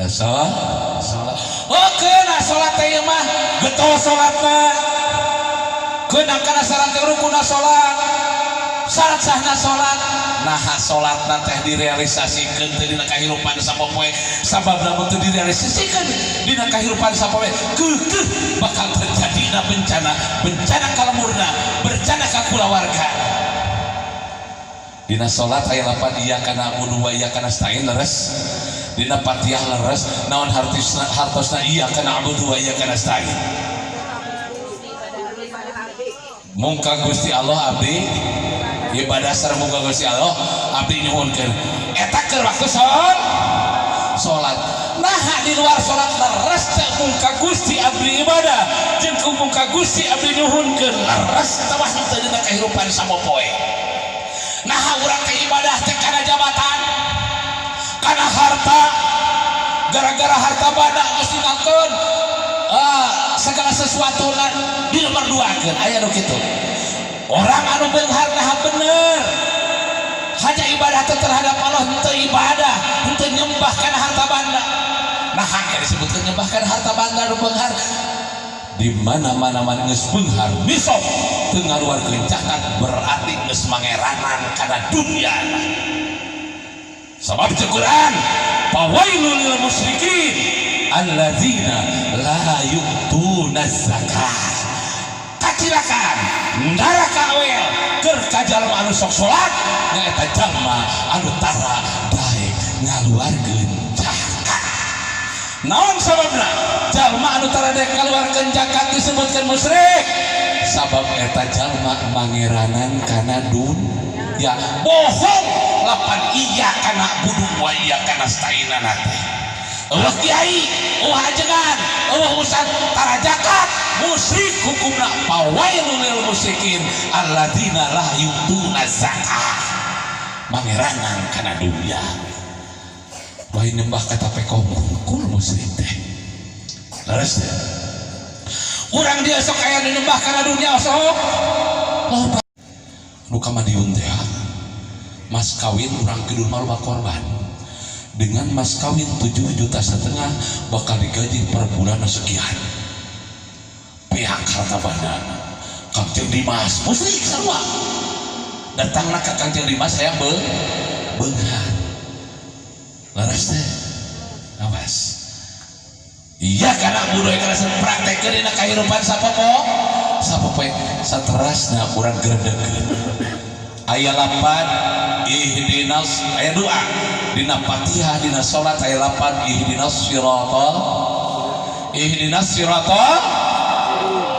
Speaker 1: Salat. Oh keuna salat teh mah getos salatna. Keuna kana syarat rukunna salat. Syarat sahna salat. Nah salatna teh direalisasikeun teh dina kahirupan sapopoe sababna mun teu direalisasikeun dina kahirupan sapopoe keukeuh bakal terjadina bencana kalemurna bencana ka kulawarga. Dina salat aya lapan iyyaka na'budu wa iyyaka nasta'in leres, dina Fatihah leres, naon hartosna iyyaka na'budu wa iyyaka nasta'in. Mungka Gusti Allah abdi ibadah sareng muga Gusti Allah abdi nyuhunkeun eta keur waktu salat. Nah di luar salat leres teh muka Gusti abdi ibadah jeung ku muka Gusti abdi nyuhunkeun leres eta mah teu dina kahirupan sapopoe. Nah urang teh ibadah teh kana jabatan kana harta gara-gara harta banda geus dinangkeun segala sesuatu di nomor 2keun aya nu kitu. Orang anu beunghar nah bener hanya ibadah terhadap Allah henteu ibadah henteu nyembah kana harta banda. Nah hanya disebutkan nyembah kana harta banda anu beunghar di mana-mana mah geus beunghar nisab teu ngaluarkeun zakat berarti geus mangeranan kana dunya. Sabab di Quran fawailul lil musyrikin alladzina la yu'tuna zakat. Kacilakan neraka awel keur ka jalma anu sok salat nyaeta jalma anu tara daek ngaluarkeun zakat. Naon sababna jalma anu tara daek ngaluarkeun zakat disebutkeun musyrik? Sabab eta jalma mangeranan kana dunya. Bohong lapan iya kana budu wa iya kana stainana teh. Allah kiai, Allah ajengan, Allah ustad tara zakat musyrik hukumna fawailul lil musyrikin alladzina la yu'tuna zakat. Mangeranan kana dunya. Wah nyembah kata pekomo kul musyrik teh. Leres teh. Urang dia sok aya nyembah kana dunya sok. Loba. Nu ka Madiun teh mas kawin urang kidul mah loba korban. Dengan mas kawin 7,5 juta bakal digaji per bulan sekian. Pihak harta banda Kangjeng Dimas musyrik sarua datanglah ke Kangjeng Dimas hayang beunghar laras teh awas iya kana budoy kana praktekeun dina kahirupan sapopoe saterasna urang gerendekeun aya 8 ihdinas aya doa dina Fatihah dina salat aya 8 ihdinas siratal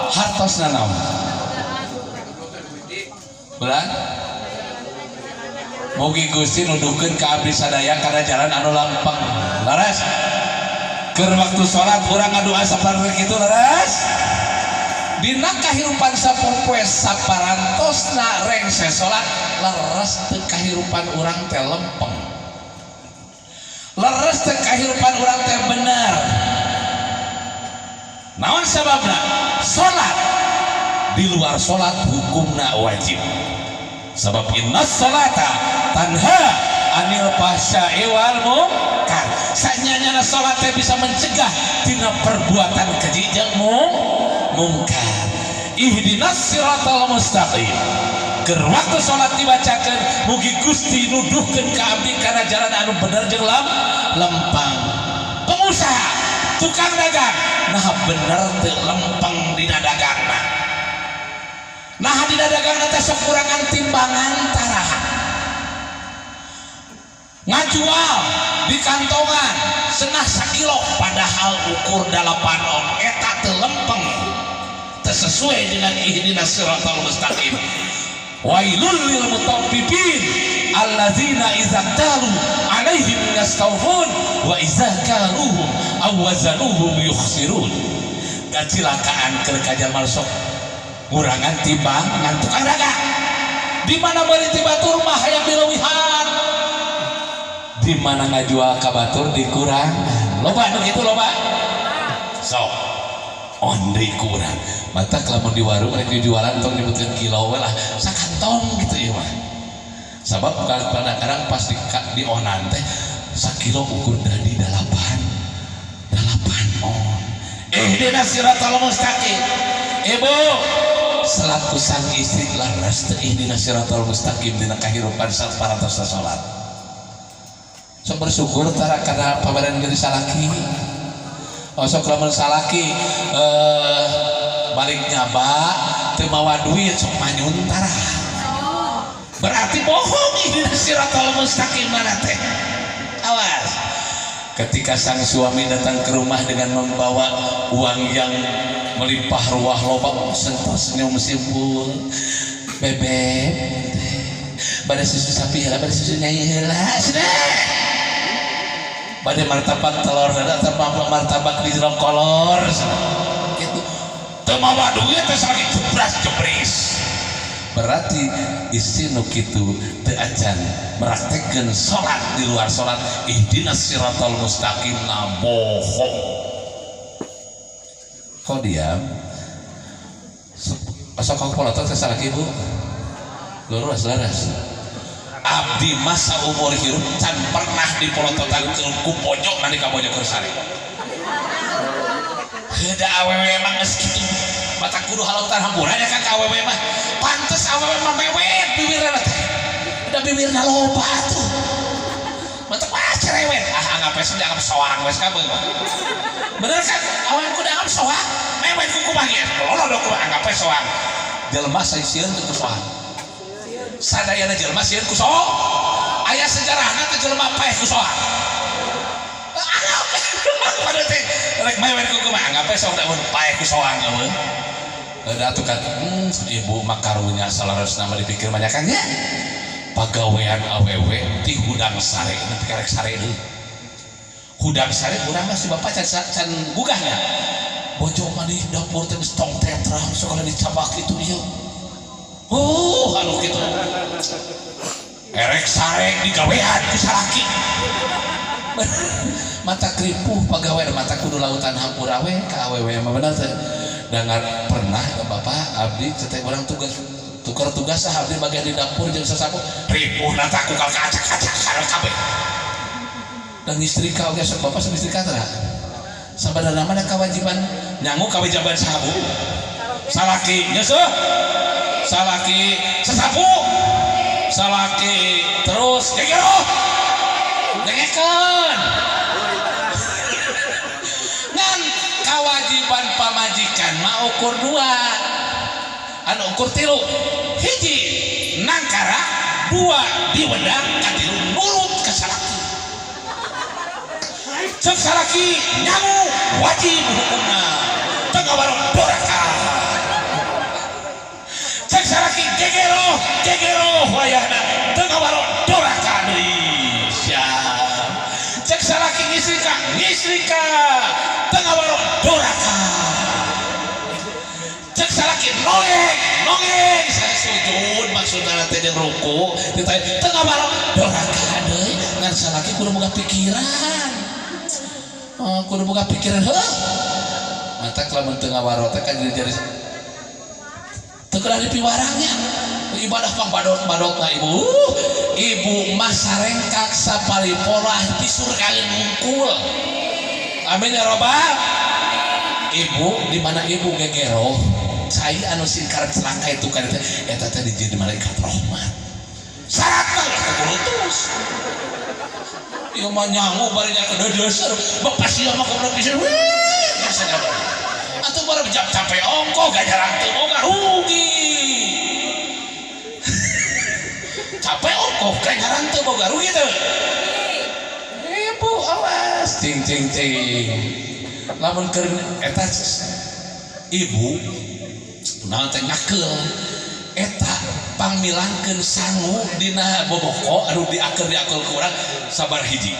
Speaker 1: hartosna naon bulan mugi Gusti nuduhkeun ka abdi sadaya kana jalan anu lampeng laras keur waktu salat urang ngadoa saperti kitu laras dina kahirupan sapopoe saparantosna rengse salat leres teu kahirupan urang teh lempeng, leres teu kahirupan urang teh bener. Naon sababna? Salat di luar salat hukumna wajib. Sebab inna salata tanha anil fahsya'i wal munkar. Sanyana salat teh bisa mencegah tina perbuatan keji jeung mungkar. Ihdinas siratal mustaqim. Keur waktu salat dibacakeun mugi Gusti nuduhkeun ka abdi kana jalan anu bener jeung lempang. Pengusaha, tukang dagang, nah bener teu lempeng dina dagangna. Nah dina dagangna teh sok kurangan timbangan taraha. Ngajual di kantongan senah sakilo padahal ukur 8 on eta teu lempeng, teu sesuai dengan ihdinas siratal mustaqim. Wailul lil mutaffifin alladzina idza talu alaihim yastawfun wa idza kaluhum aw wazanuhum yukhsirun. Kacilakaan keur kajalmal sok ngurangan timbang ngan tukang dagang. Di mana bari ti batur mah hayang dileuwihan, di mana ngajual ka batur dikurang. Loba nu kitu loba. Sok ondri kurang. Mata lamun di warung rek dijualan tong nyebutkeun kilo we lah sakantong gitu ya mah. Sabab kadang-kadang pas di onan teh sakilo ukur dari 8 on. Ihdinas siratal mustaqim. Ibu selaku sang istri laras teu ihdinas siratal mustaqim dina kahirupan saparantos salat. Sok bersyukur tara kana pabaran geus salaki. Sok lamun salaki balik nyaba teu mawa duit sok manyun tara. Berarti bohong ihdinas siratal mustaqim mana teh. Awas. Ketika sang suami datang ke rumah dengan membawa uang yang melimpah ruah loba sentuh senyum simpul. Bebek bade susu sapi heula, bade susu nyai heula cenah. Bade martabak telur heula atau martabak di jero kolor gitu. Teu mawa duit teh sakit jebras-jebris. Berarti istri nu kitu teu acan meraktekkeun salat di luar salat ihdinas siratal mustaqim na bohong. Kok diam? Asal kau polotot sasalaki Bu. Lurus laras. Abdi masa umur hirup can pernah dipolototan ku pojok nanti ka pojok sare. Heuda awewe mah geus kitu. Mata kudu halautan hamburan ya kan ka awewe mah. Pantes awewe mah mewet bibirna teh. Da bibirna loba atuh. Mata pas cerewet. Anggap we dianggap soang wes ka beung. Bener kan? Awewe kudu anggap soang. Mewet ku kumaha ge. Lolo ku anggap we soang. Jelema saeuseun teu soang. Sadayana jelema sieun ku soang. Aya sejarahna teh jelema paeh ku soang. Pada teh rek mewet ku kumaha anggap we soang da mun paeh ku soang eueuh. Da atuh kan ibu makarunya salarosna mah dipikir banyakan nya. Pagawean awewe ti hudang sare nanti karek sare deui. Hudang sare urang mah si bapak can gugahnya. Bojo mah di dapur teh geus tong tetra sok dicabak itu ieu. Anu kitu. Erek sare digawean ku salaki. Mata kripuh pagawean mata kudu lautan hampur awe ka awewe mah bener teh. Dangan pernah bapak abdi cetek urang tukar tugas sah abdi bagian di dapur jeung sasapu ripuh nata ku kacak-kacak kana kabeh. Dan istri ka oge sok bapak sok istri ka tara. Sabadana mana kewajiban nyangu kewajiban sahabu. Salaki nyeuseuk. Salaki sasapu. Salaki terus gegero. Dengekeun. Ngan kewajiban pamajikan mah ukur 2. Anu ukur 3. Hiji nangkara, 2 diwedang, katilu nurut ka salaki. Cek salaki nyamu wajib hukumna teu ngabarok doraka. Cek salaki gegero wayahna teu ngabarok doraka deui. Cek salaki ngisrika teu ngabarok doraka. Cek jeung ruku ditanya teu ngabarok doraka deui ngan salaki kudu boga pikiran kudu boga pikiran heuh mata lamun teu ngabarok teh kan jadi teu kudu dipiwarangnya ibadah pang badok-badok na ibu mah sarengkak sapalipolah di surga ngungkul amin ya robbal ibu di mana ibu gegero saya anu singkar celaka itu kan eta teh jadi malaikat rahmat syarat lah kulutus ieu mah nyangu bari nya kededeser bapak sia mah goblok pisan weh sadar atuh bara capek ongko gajarang teu boga rugi capek ongko gajarang teu boga rugi teu ibu awas cing lamun keur eta ibu naon teh ngakeul eta pangmilangkeun sangu dina boboko anu diakeul ku urang sabar hiji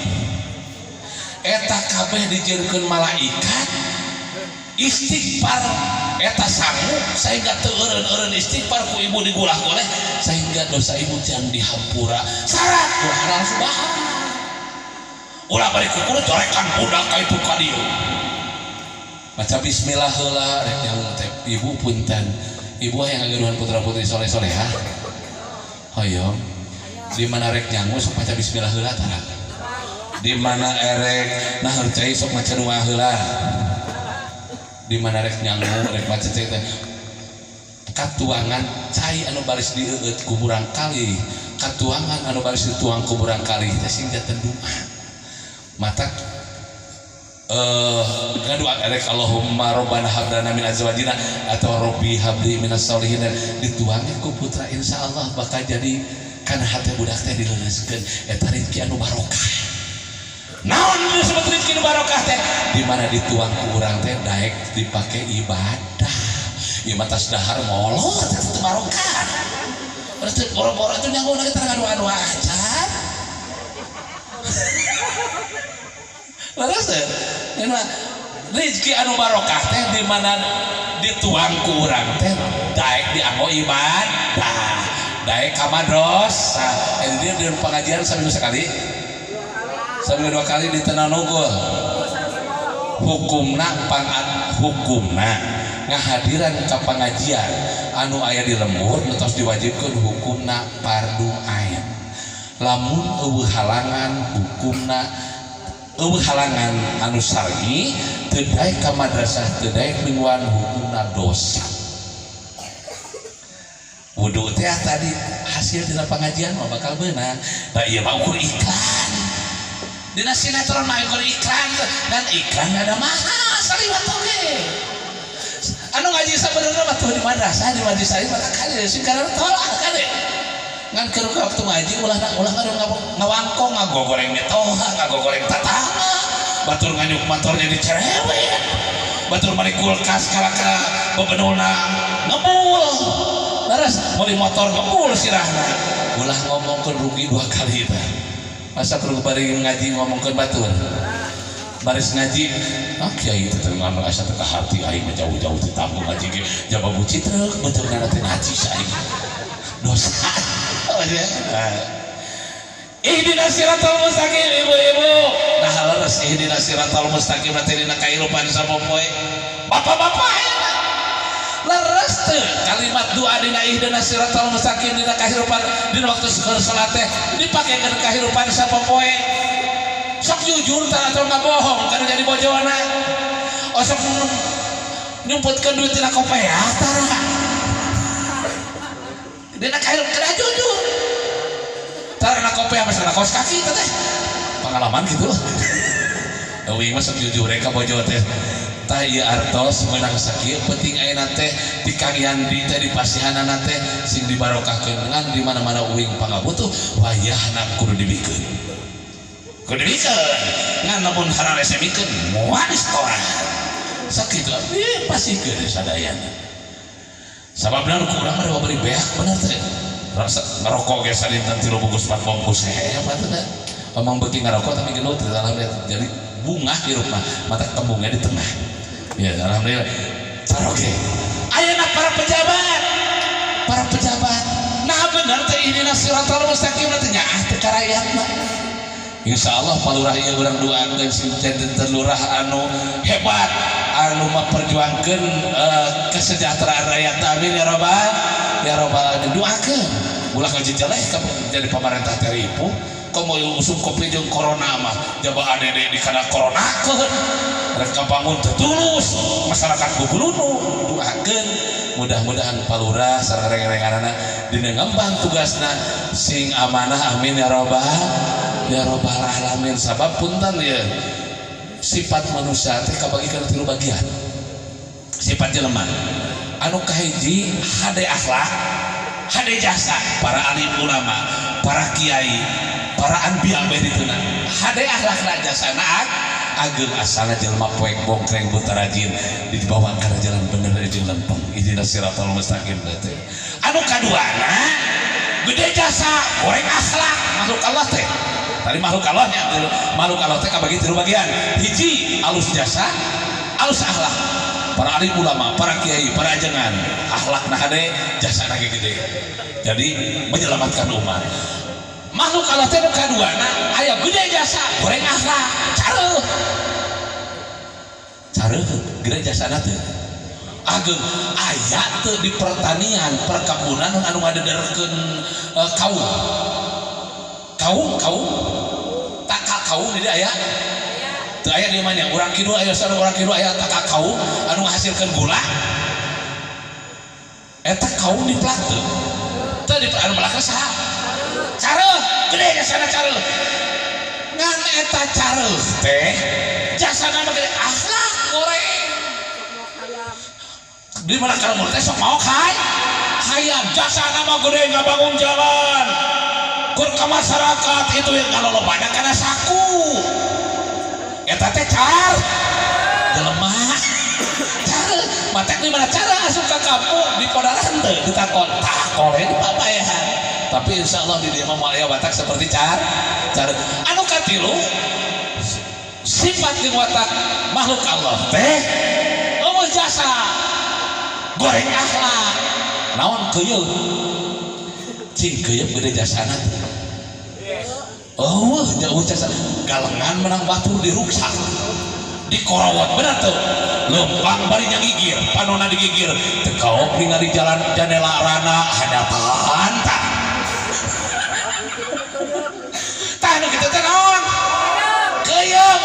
Speaker 1: eta kabeh dijieunkeun malaikat istighfar eta sangu sehingga teu eureun istighfar ku ibu digulah goleh sehingga dosa ibu jangan dihampura syarat kudu subhan ulah bari kudu corekan budak ka itu ka dieu baca bismillah heula rek yang ibu punten ibu yang ngageruhan putra putri soleh-soleha hoyong di mana rek nyangu sok baca bismillah heula tara di mana erek nah cai sok maca doa heula di mana rek nyangu rek baca cai teh katuangan cai anu baris dieueut kuburang kali katuangan anu baris dituang kuburang kali teh sing jaten doa mata ngadu arek Allahumma rabbana hablana min azwajina atau rabbi habli minas sholihin dituangnya ku putra insyaallah bakal jadi kana hate budak teh dileureuskeun eta rezeki anu barokah naon disebut rezeki anu barokah teh di mana dituang ku urang teh daek dipake ibadah ieu mah tas dahar molor teh barokah terus boro-boro teh nyangu lagi terngadu-adu acan laras teh rezeki anu barokah teh di mana dituang ku urang teh daek dianggo ibadah daek ka madrasah dia di pengajian sambil sekali sambil dua kali di Tenang Nugul hukumna ngahadiran ka pengajian anu aya di lembur terus diwajibkeun hukumna fardu ain lamun eueuh halangan hukumna eueuh halangan anu syar'i teu daek ka madrasah teu daek mingguan hukumna dosa wudu teh tadi hasil dina pengajian mah bakal beunang da ieu mah ukur iklan dina sinetron mah ukur iklan dan iklan ada mahal saliwat oge anu ngaji sabenerna mah tuh di madrasah di majelis saleh mah kali sing kana tolak kali ngan keur waktu ngaji ulah ngawangkong ngagogoreng metoha ngagogoreng tatama batur nganyuk motornya dicerewet batur mari kulkas kalaka bebenulna ngebul laras meuli motor ngebul sirahna ulah ngomongkeun rugi dua kali teh masa keur bari ngaji ngomongkeun batur baris ngaji kiai teh nganu asa teh ka hati aing jauh-jauh teh tanggung ngaji ge jaba buci truk beturna teh ngaji saing dosa ihdinas siratal mustaqim ibu-ibu nah leres ihdinas siratal mustaqim teh dina kahirupan sapopoe bapak-bapak leres teu kalimat doa dina ihdinas siratal mustaqim dina kahirupan dina waktu salat teh dipakekeun kahirupan sapopoe sok jujur tah atau ngabohong kana jadi bojona sok nyumputkeun duit dina kopeah tara dina kahirup kada jujur tara na kopeah masana kaos kaki teh pengalaman gitu euing mah sok jujur rek ka bojo teh tah ieu artos meunang sakieu penting ayeuna teh di Kang Yandi teh di pasihanana teh sing dibarokahkeun ngan di mana-mana uing pangabutuh wayahna kudu dibikeun ngan lamun harare semikeun moal restoran sakitu pasikeun sadayana sababna nu kurang mah bari beak bener teh rasa ngerokok ge sadinten 3 bungkus 4 bungkus hebat teh omong beuki ngerokok tapi gelut alhamdulillah jadi bunga hirup mah mata kembungnya di tengah ya alhamdulillah taroge ayeuna para pejabat nah bener teh ini siratal mustaqim teh nyaah teh karayatna. Insyaallah palurah ieu urang doakeun si janten lurah anu hebat anu memperjuangkeun kesejahteraan rakyat. Amin ya rabbal alamin. Doakeun ulah ngajejeleh ka jadi pemerintah teh ripuh komo usum kopi jeung corona mah jaba adede di kana corona keun rek kabangun teu tulus masyarakat gugulunu. Doakeun mudah-mudahan palurah sareng reng-renganana dina ngembang tugasna sing amanah. Amin ya rabbal alamin. Sabab punten ya sifat manusia teh kabagikeun 3 bagian. Sifat jelema anu kahiji hade akhlak, hade jasa, para alim ulama, para kiai, para anbiya bae dituna. Hade akhlak na jasana ageng asana jelema poek bongkreng buta rajin dibawa kana jalan bener jeung lempeng. Ihdinas siratal mustaqim teh. Anu kaduana gede jasa, goreng akhlak makhluk Allah teh. Tadi makhluk Allahnya, makhluk Allah teh kabagi 3 bagian. Hiji alus jasa, alus akhlak. Para alim ulama, para kiai, para ajengan, akhlak nah hade, jasa nah gede. Jadi menyelamatkan umat. Makhluk Allah teh nu kaduana aya gede jasa, goreng akhlak, careuh gede jasana teh. Ageng aya teu di pertanian, perkebunan anu ngadederkeun kaum kaum jadi aya teu aya di mana urang kidul aya sareng urang kidul aya tak kaum anu ngahasilkeun gula eta kaum di plat teu di anu belaka saha careuh gede jasana careuh ngan eta careuh teh jasana mah gede akhlak goreng di mana kalau teh sok mau hayang jasana mah gede ngabangun jalan kur ka masyarakat itu yang ngalolobana kana saku eta teh car jelema car matek di mana cara asup ka kampung di podaran teu ditakon tah kole di papayahan tapi insyaallah di dieu mah aya watak seperti car anu katilu sifat jeung watak makhluk Allah teh eueuh jasa goreng akhlak naon keuyeung cing keuyeung gede jasana oh jauh jasa galengan menang batu diruksak dikorowot bener tuh lempang bari nyagigir panona digigir tekaok ningali jalan jendela rana hadapan tah nu kitu teh naon keuyeung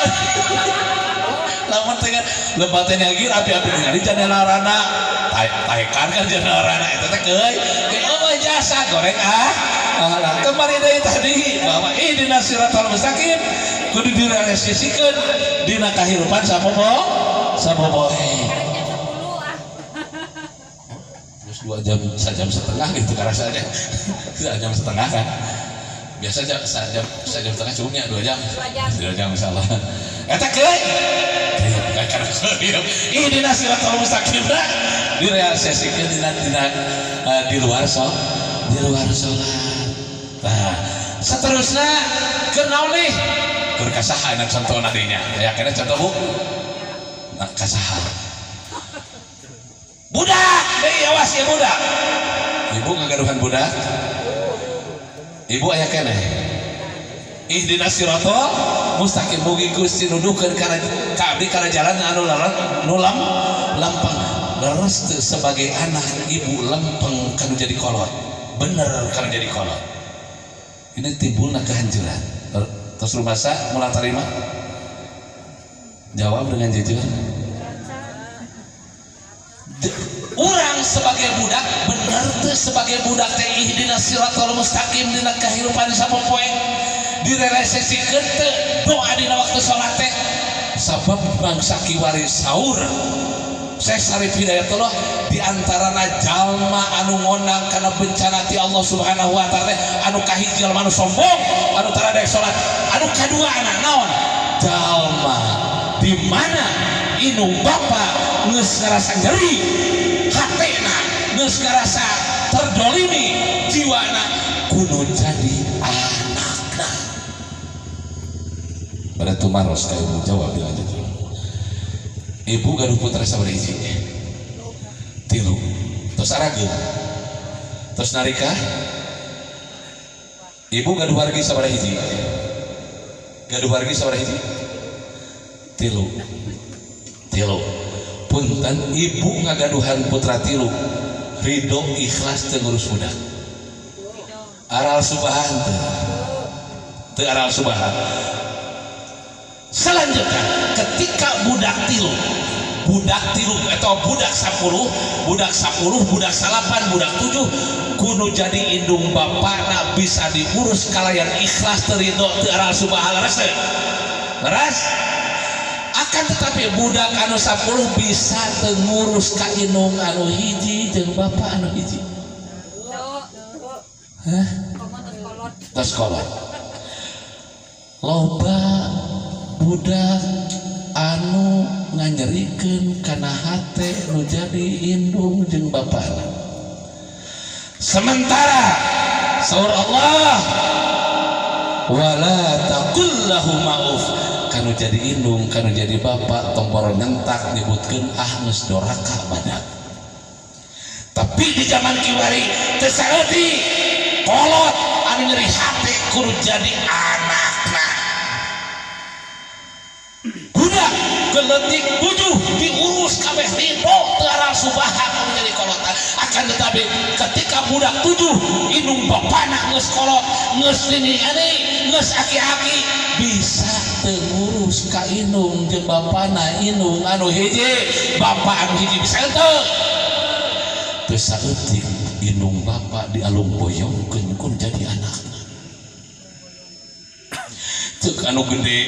Speaker 1: lamun teh lempang teh nyagir api-api ningali jendela rana taekan kan jendela rana eta teh eueuh jasa goreng kemarin dari tadi bahwa ihdinas siratal mustaqim kudu direalisasikan dina kahirupan sapopoe terus 2 jam 1,5 jam gitu karasanya 2 jam setengah kan biasa sejam setengah cukupnya 2 jam insyaallah eta ihdinas siratal mustaqim direalisasikan di luar sholat. Nah, seterusnya kenal nih berkasaha enak contoh nadinya ya kena contoh bu kasaha budak deh awas ya budak ibu ngagaduhan budak ibu aya kene ihdinas siratal mustaqim mugi Gusti nuduhkeun kana kabeh kana jalan anu lempeng leres sebagai anak ibu lempeng kanu jadi kolot bener kanu jadi kolot ini timbulna kehancuran. Terus rumasa mulai terima jawab dengan jujur orang sebagai budak bener tuh sebagai budak teh ihdinas siratal mustaqim dina kahirupan sapopoe direalisasikeun teu doa dina waktu salat teh sabab bangsa kiwari sahur Syekh Syarif Hidayatullah diantarana jalma anu ngonang karena bencana ti Allah subhanahu wa ta'ala anu kahiji jalma anu sombong anu tara daek salat anu kadua anak naon jalma di mana inu bapa geus ngarasa nyeri hatena geus ngarasa terdolimi jiwana kudu jadi anakna pada tumaros ka ibu jawab bilang jujur ibu gaduh putra sabari hiji 3 terus arageun terus narika Ibu gaduh wargi sabaraha hiji? Gaduh wargi sabaraha hiji? 3. Punten ibu ngagaduhan putra 3 ridho ikhlas teu ngurus budak. Aral subahan teu aral subahan. Selanjutnya ketika budak 3 atau budak 10, budak 8, budak 7 kudu jadi indung bapana bisa diurus kalayan ikhlas teu ridho teu aral subahan leres. Akan tetapi budak anu 10 bisa teu ngurus ka indung anu hiji jeung bapak anu hiji. Hah? Tas kolot. Loba budak anu nganyerikeun kana hate nu jadi indung jeung bapana. Sementara saur Allah wala taqul lahu ma'uf, kanu jadi indung kanu jadi bapak tompor nyentak nyebutkeun geus doraka badak. Tapi di zaman kiwari teu saeuti kolot anu nyeri hate kudu jadi anakna. Budak geletik 7 diurus kabeh ridho teu aral subahan anu jadi kolotan. Akan tetapi ketika budak 7 indung bapana geus kolot, geus lini-lini, geus aki-aki, bisa teu ngurus ka indung jeung bapana indung anu hiji, bapak anu hiji bisa teu. Teu saeutik indung bapak dialung boyongkeun kun jadi anakna. Ceuk anu gede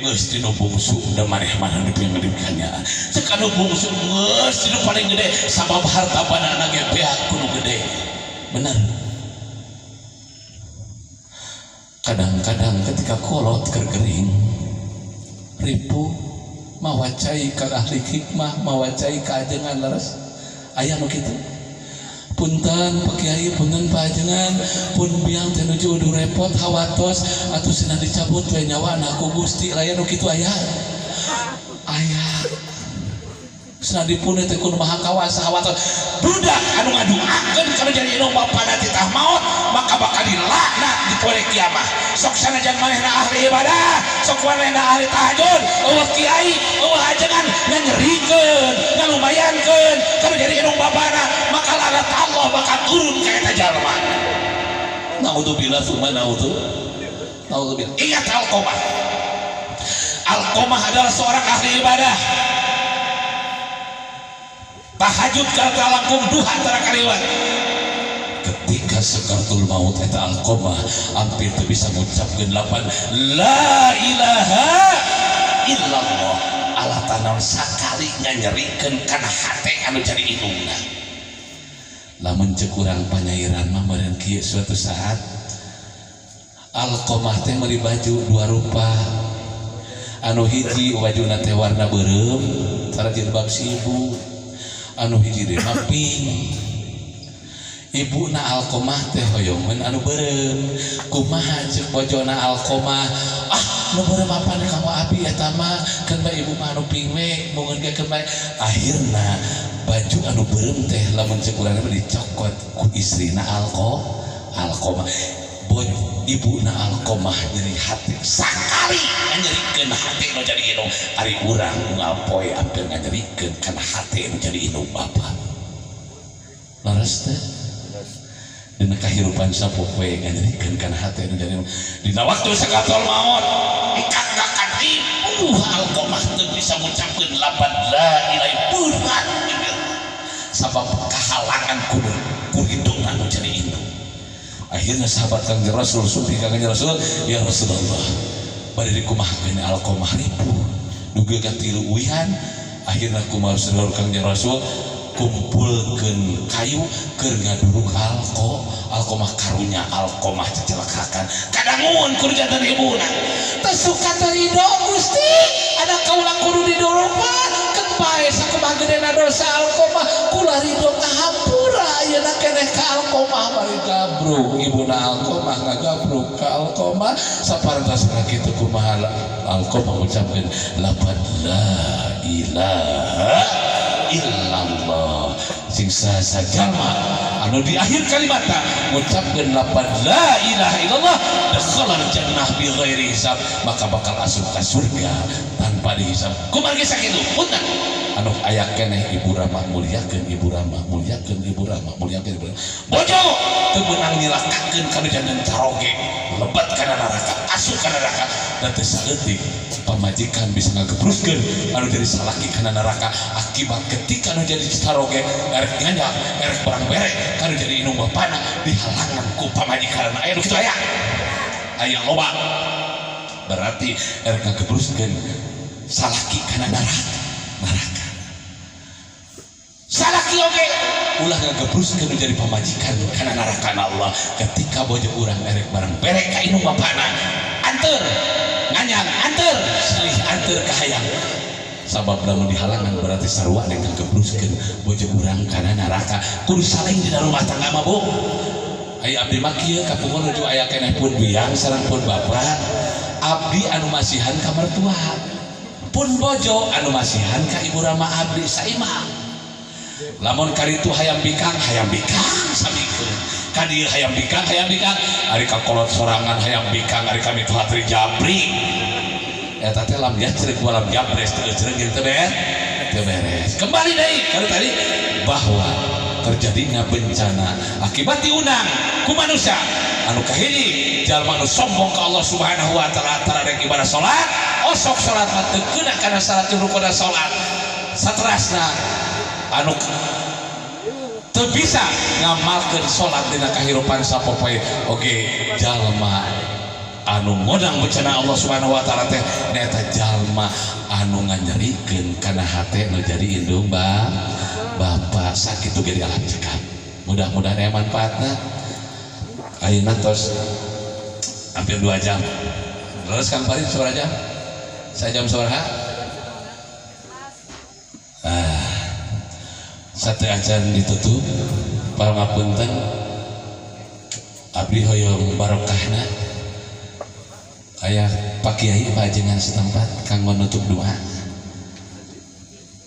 Speaker 1: geus dinu bungsu da maneh-maneh dipingeudikannya. Ceuk anu bungsu geus dinu paling gede sabab harta banana ge beak kudu gede. Bener. Kadang-kadang ketika kolot keur gering ripuh mawacai ka ahli hikmah, mawacai ka ajengan leres. Aya nu kitu. Punten Pak Kiai, punten Pak Ajengan, pun biang teh nuju udah repot hawatos atuh cenah dicabut we nyawana ku Gusti, layan nu kitu aya. Cenah dipune teh kun Maha Kawasa hawatos. Budak anu ngaduakeun kana jadi indung bapana titah maut, maka bakal dilaknat di poe kiamah. Sok sanajan manehna ahli ibadah, sok manehna ahli tahajud, eueuh kiai, eueuh ajengan nyerikeun, ngalumayankeun kana jadi indung bapana, maka laknat Allah bakal turun ka eta jalma. Naudzubillah summa naudzubillah. Ingat Alqamah. Alqamah adalah seorang ahli ibadah. Tahajud kata langkung duha antara kaliwat. Ketika sakaratul maut eta Alqamah hampir teu bisa ngucapkeun lapan la ilaha illallah. Allah tanaon sakali nyerikeun kana hate anu jadi indungna. Lamun ceuk urang panyairan mah meureun kieu suatu saat Alqamah teh meuli baju 2 rupa. Anu hiji bajuna teh warna beureum sareng jilbab si ibu. Anu hiji teh mah pink. Ibuna Alqamah teh hoyongeun anu beureum. Kumaha ceuk bojona Alqamah? Nu beureum apaan kamu abi eta mah? Keun bae ibu mah anu pink we, mungeun ge keun bae. Akhirna baju anu beureum teh lamun ceuk urang dicokot ku istrina Alqamah. Ibuna Alqamah nyeri hati sakali nyerikeun hati nu jadi indung. Ari urang ngapoe hampir nyerikeun kana hati nu jadi indung bapa. Laras teh dina kahirupan sapopoe nyerikeun kana hati nu jadi indung. Dina waktu sakatol maut ikanggakan ribu Alqamah teu bisa ngucapkeun lapan la ilaha illallah. Sabab kahalangan ku hidung anu jadi indung. Akhirnya sahabat Kangjeng Rasul supi Kangjeng Rasul, ya Rasulullah bade dikumahakeun Alqamah ribu dugi ka 3 uihan. Akhirna kumaha sedulur Kangjeng Rasul kumpulkeun kayu keur ngaduruk Alqamah karunya Alqamah dicelakakan kadangun kudu jantan ibuna teu suka teu ridho Gusti ada kaulah kudu didorong keun bae sakumaha gedena dosa Alqamah kula ridho ngahampura ayeuna keneh ka Alqamah bari gabruk ibuna Alqamah ngagabruk ka Alqamah saparantasna kitu kumaha Alqamah ngucapkeun lafaz la ilaha illallah sing sajalma anu di akhir kalimatna ngucapkeun lapan la ilaha illallah dakhalal jannah bi ghairi hisab maka bakal asup ka surga tanpa dihisab kumargi sakitu punten anu aya keneh Ibu Rama muliakeun Ibu Rama muliakeun Ibu Rama muliakeun Ibu Rama bojo teu meunang nilakakeun kana jangan caroge lebat kana neraka asup kana neraka dan teu saeutik pamajikan bisa ngagebruskeun anu jadi salaki kana neraka akibat ketika anu jadi caroge erek nganyak erek barang berek kana jadi inung bapana dihalangan ku pamajikan aya nu kitu aya loba berarti erek ngagebruskeun salaki kana neraka salaki oge ulah ngagebruskeun jadi pamajikan kana neraka Allah ketika bojo urang erek barang berek ka inung bapana anteur nganyang anteur silih anteur ka hayang sabab lamun dihalangan berarti sarua yang ngagebruskeun bojo urang kana neraka kudu saling di rumah tangga mah Bu aya abdi mah kieu kapungun nuju aya keneh pun biang sareng pun bapak abdi anu masihan ka mertua pun bojo anu masihan ka Ibu Rama abdi saimah lamun karitu hayam bikang samikeun kadieu hayam bikang ari ka kolot sorangan hayam bikang ari ka mituha tri jabri eta teh lam jacrek walam jabres teu ceureuh teu beres kembali deui kana tadi bahwa terjadinya bencana akibat diundang ku manusia anu kahiji jalma anu sombong ka Allah Subhanahu wa taala antara rek ibadah salat osok salat mah teu keuna kana salat rukun salat saterasna anu teu bisa ngamalkeun salat dina kahirupan sapopoe oge jalma anu ngodang bencana Allah Subhanahu wa taala teh nyaeta jalma anu nganyerikeun kana hate nu jadi indung bapak sakitu ge dialam cekap mudah-mudahan aya manfaatna ayeuna tos hampir 2 jam terus Kang Farid sabaraha jam sajam sabaraha satu acan ditutup pangapunten abdi hoyong barokahna aya Pak Kiai pajengan setempat kanggo nutup doa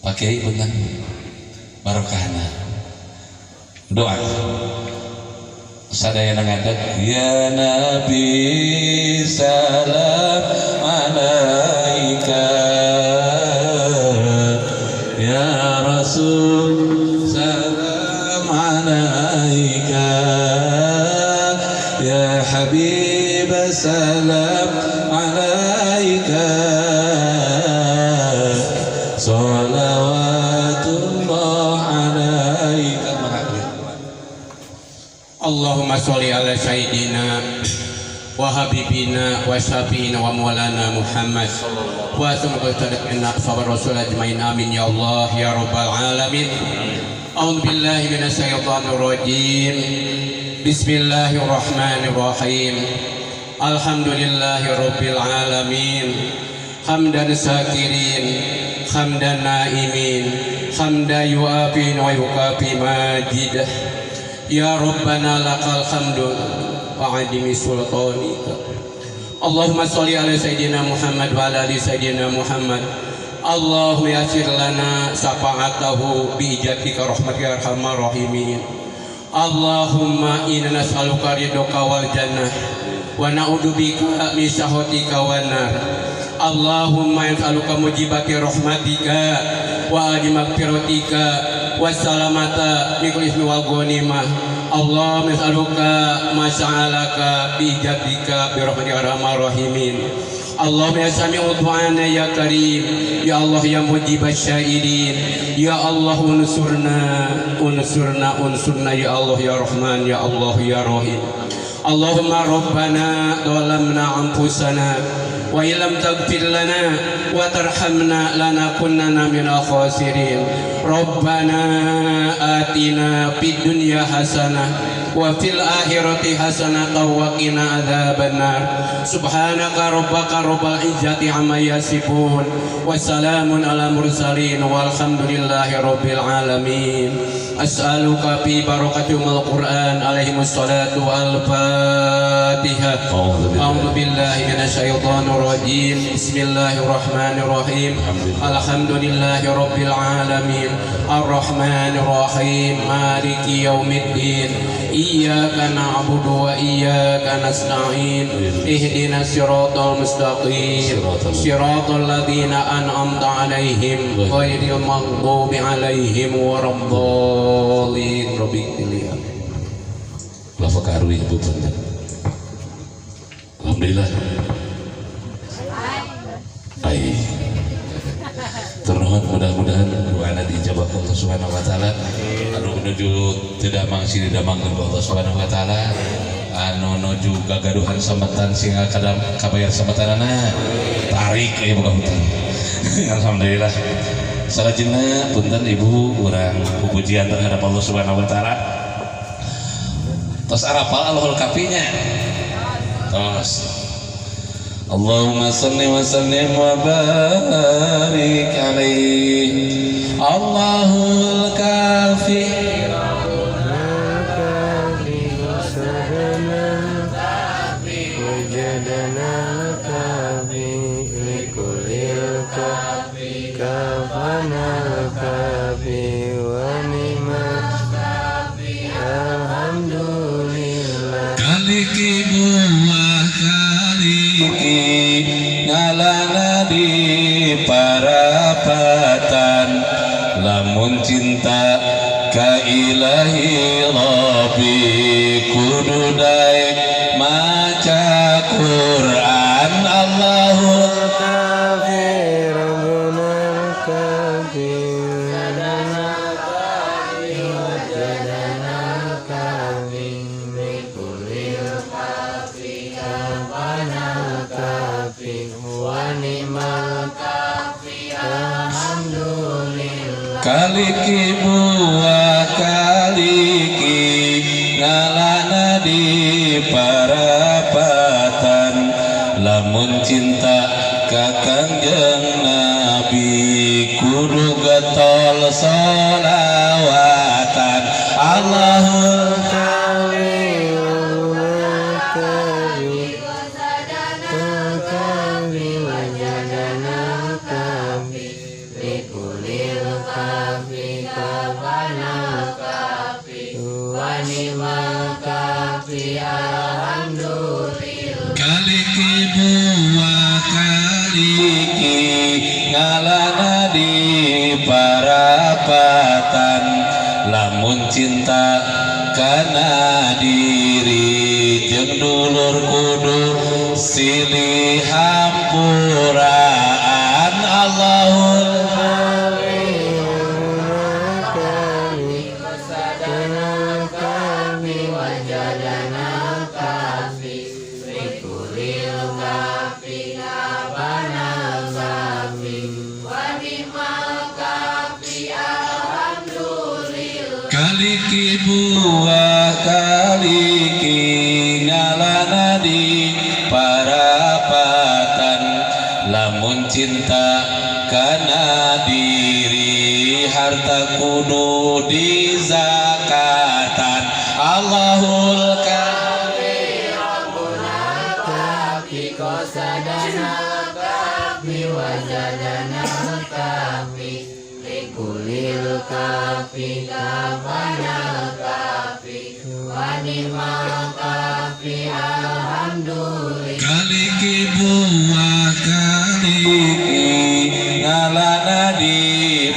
Speaker 1: Pak Kiai punten barokahna doa sadayana ngadeg ya Nabi salam alaika ya Rasul salam alaika ya Habib salam alaika salawatullah alaika Allahumma sholli ala sayyidina wa habibina wa syafiina wa maulana Muhammad wa sallallahu sabar rasul ajmain amin ya Allah ya rabbal alamin a'udzu billahi minasyaitonir rajim bismillahirrahmanirrahim alhamdulillahi rabbil alamin hamdan syakirin hamdan naimin hamdan yu'afin wa yukafi majidah ya rabbana lakal hamdu wa adimi sultanika Allahumma sholli ala sayyidina Muhammad wa ala ali sayyidina Muhammad Allahumma yassir lana syafa'atahu bi ijatika rahmatika arhamar rahimin Allahumma inna nas'aluka ridhoka wal jannah wa na'udzubika min sakhatika wan nar Allahumma nas'aluka mujibati rahmatika wa ajmaghfiratika wassalamata min kulli ismi wal ghanimah Allahumma nas'aluka ma sa'alaka bi jaddika bi rahmatika arhamar rahimin Allahumma ya sami'u du'ana ya karim ya Allah ya mujibasy sya'irin ya Allah unsurna ya Allah ya Rahman ya Allah ya Rahim Allahumma rabbana dhalamna anfusana wa illam taghfir lana wa tarhamna lanakunanna minal khasirin Rabbana atina fid dunya hasanah
Speaker 2: wa fil akhirati hasanatan wa qina adzabannar. Subhanaka rabbaka rabbil izzati amma yasifun wa salamun ala mursalin walhamdulillahi rabbil alamin. As'aluka fi barakatil Qur'an alaihi wassalatu wal Fatihah. A'udzu billahi minasyaitonir rajim. Bismillahirrahmanirrahim. Alhamdulillahi rabbil alamin. Arrahmanir rahim. Maliki yaumiddin. Iyyaka na'budu wa iyyaka nasta'in. Ihdinas siratal mustaqim. Siratal ladzina an'amta 'alaihim ghairil maghdubi 'alaihim waladdallin. Robik pilihan.
Speaker 1: Lafaz karwi ibu bener. Alhamdulillah. Baik. Ternuhun mudah-mudahan doa dijabah Allah Subhanahu wa taala. Anu menuju tidak mangsi didamang Allah Subhanahu wa taala. Anu nuju gagaduhan sambetan singa kadam kabayar sambetanana tarik ieu boga hutan. Alhamdulillah. Salajengna punten ibu urang pujian terhadap Allah Subhanahu wa taala. Tos arapal Allahul Kafinya. Tos Allahumma shalli wa sallim wa barik alaihi. Allahul Kafi kaliki buah kaliki ngalana di parapatan lamun cinta ka ilahi rabbi kudu daek maca Quran. Allahul kafi rabbunal kafi kaliki buah kaliki ngalana di parapatan lamun cinta ka Kangjeng Nabi kudu getol sholawatan. Allahul kaliki buah kaliki ngalana di parapatan lamun cinta kana diri jeung dulur kudu silih hampuraan. Allahul kaliki buah kaliki ngalana di parapatan lamun cinta kana diri harta kudu di zakatan. Allahul kafi rabbuna kafi qasadana kafi wajadana kafi likulil kafi kafana kafi wanimal kafi alhamdulillah. Kaliki buah kaliki ngalana di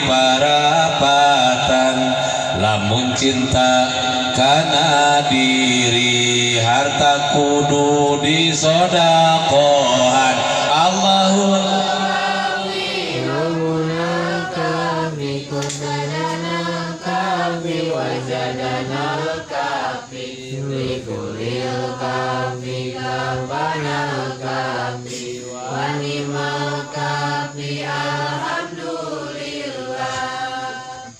Speaker 1: parapatan lamun cinta kana diri harta kudu disodakohan. Allahul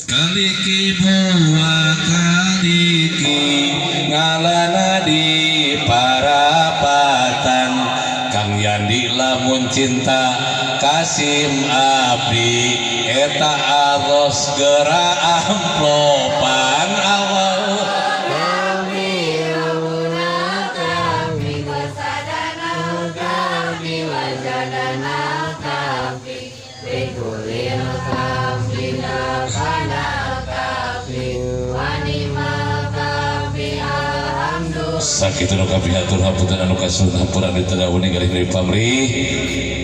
Speaker 1: kaliki buah kaliki Kang Yandi lamun cinta Kasim abdi eta aros gera amplopan Allah sakit nu kapihatur hapunten anu kasun hampura ditadawuni galih dari pamrih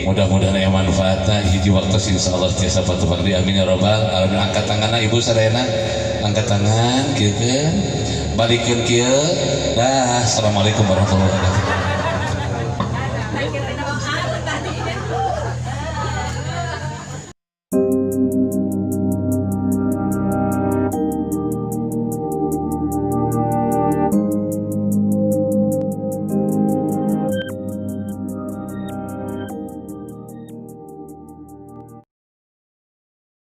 Speaker 1: mudah-mudahan aya manfaatna hiji waktu insyaallah tiasa patupang di amin ya rabbal alamin. Angkat tanganna ibu sadayana angkat tangan kieu balikeun kieu dah. Assalamualaikum warahmatullahi wabarakatuh.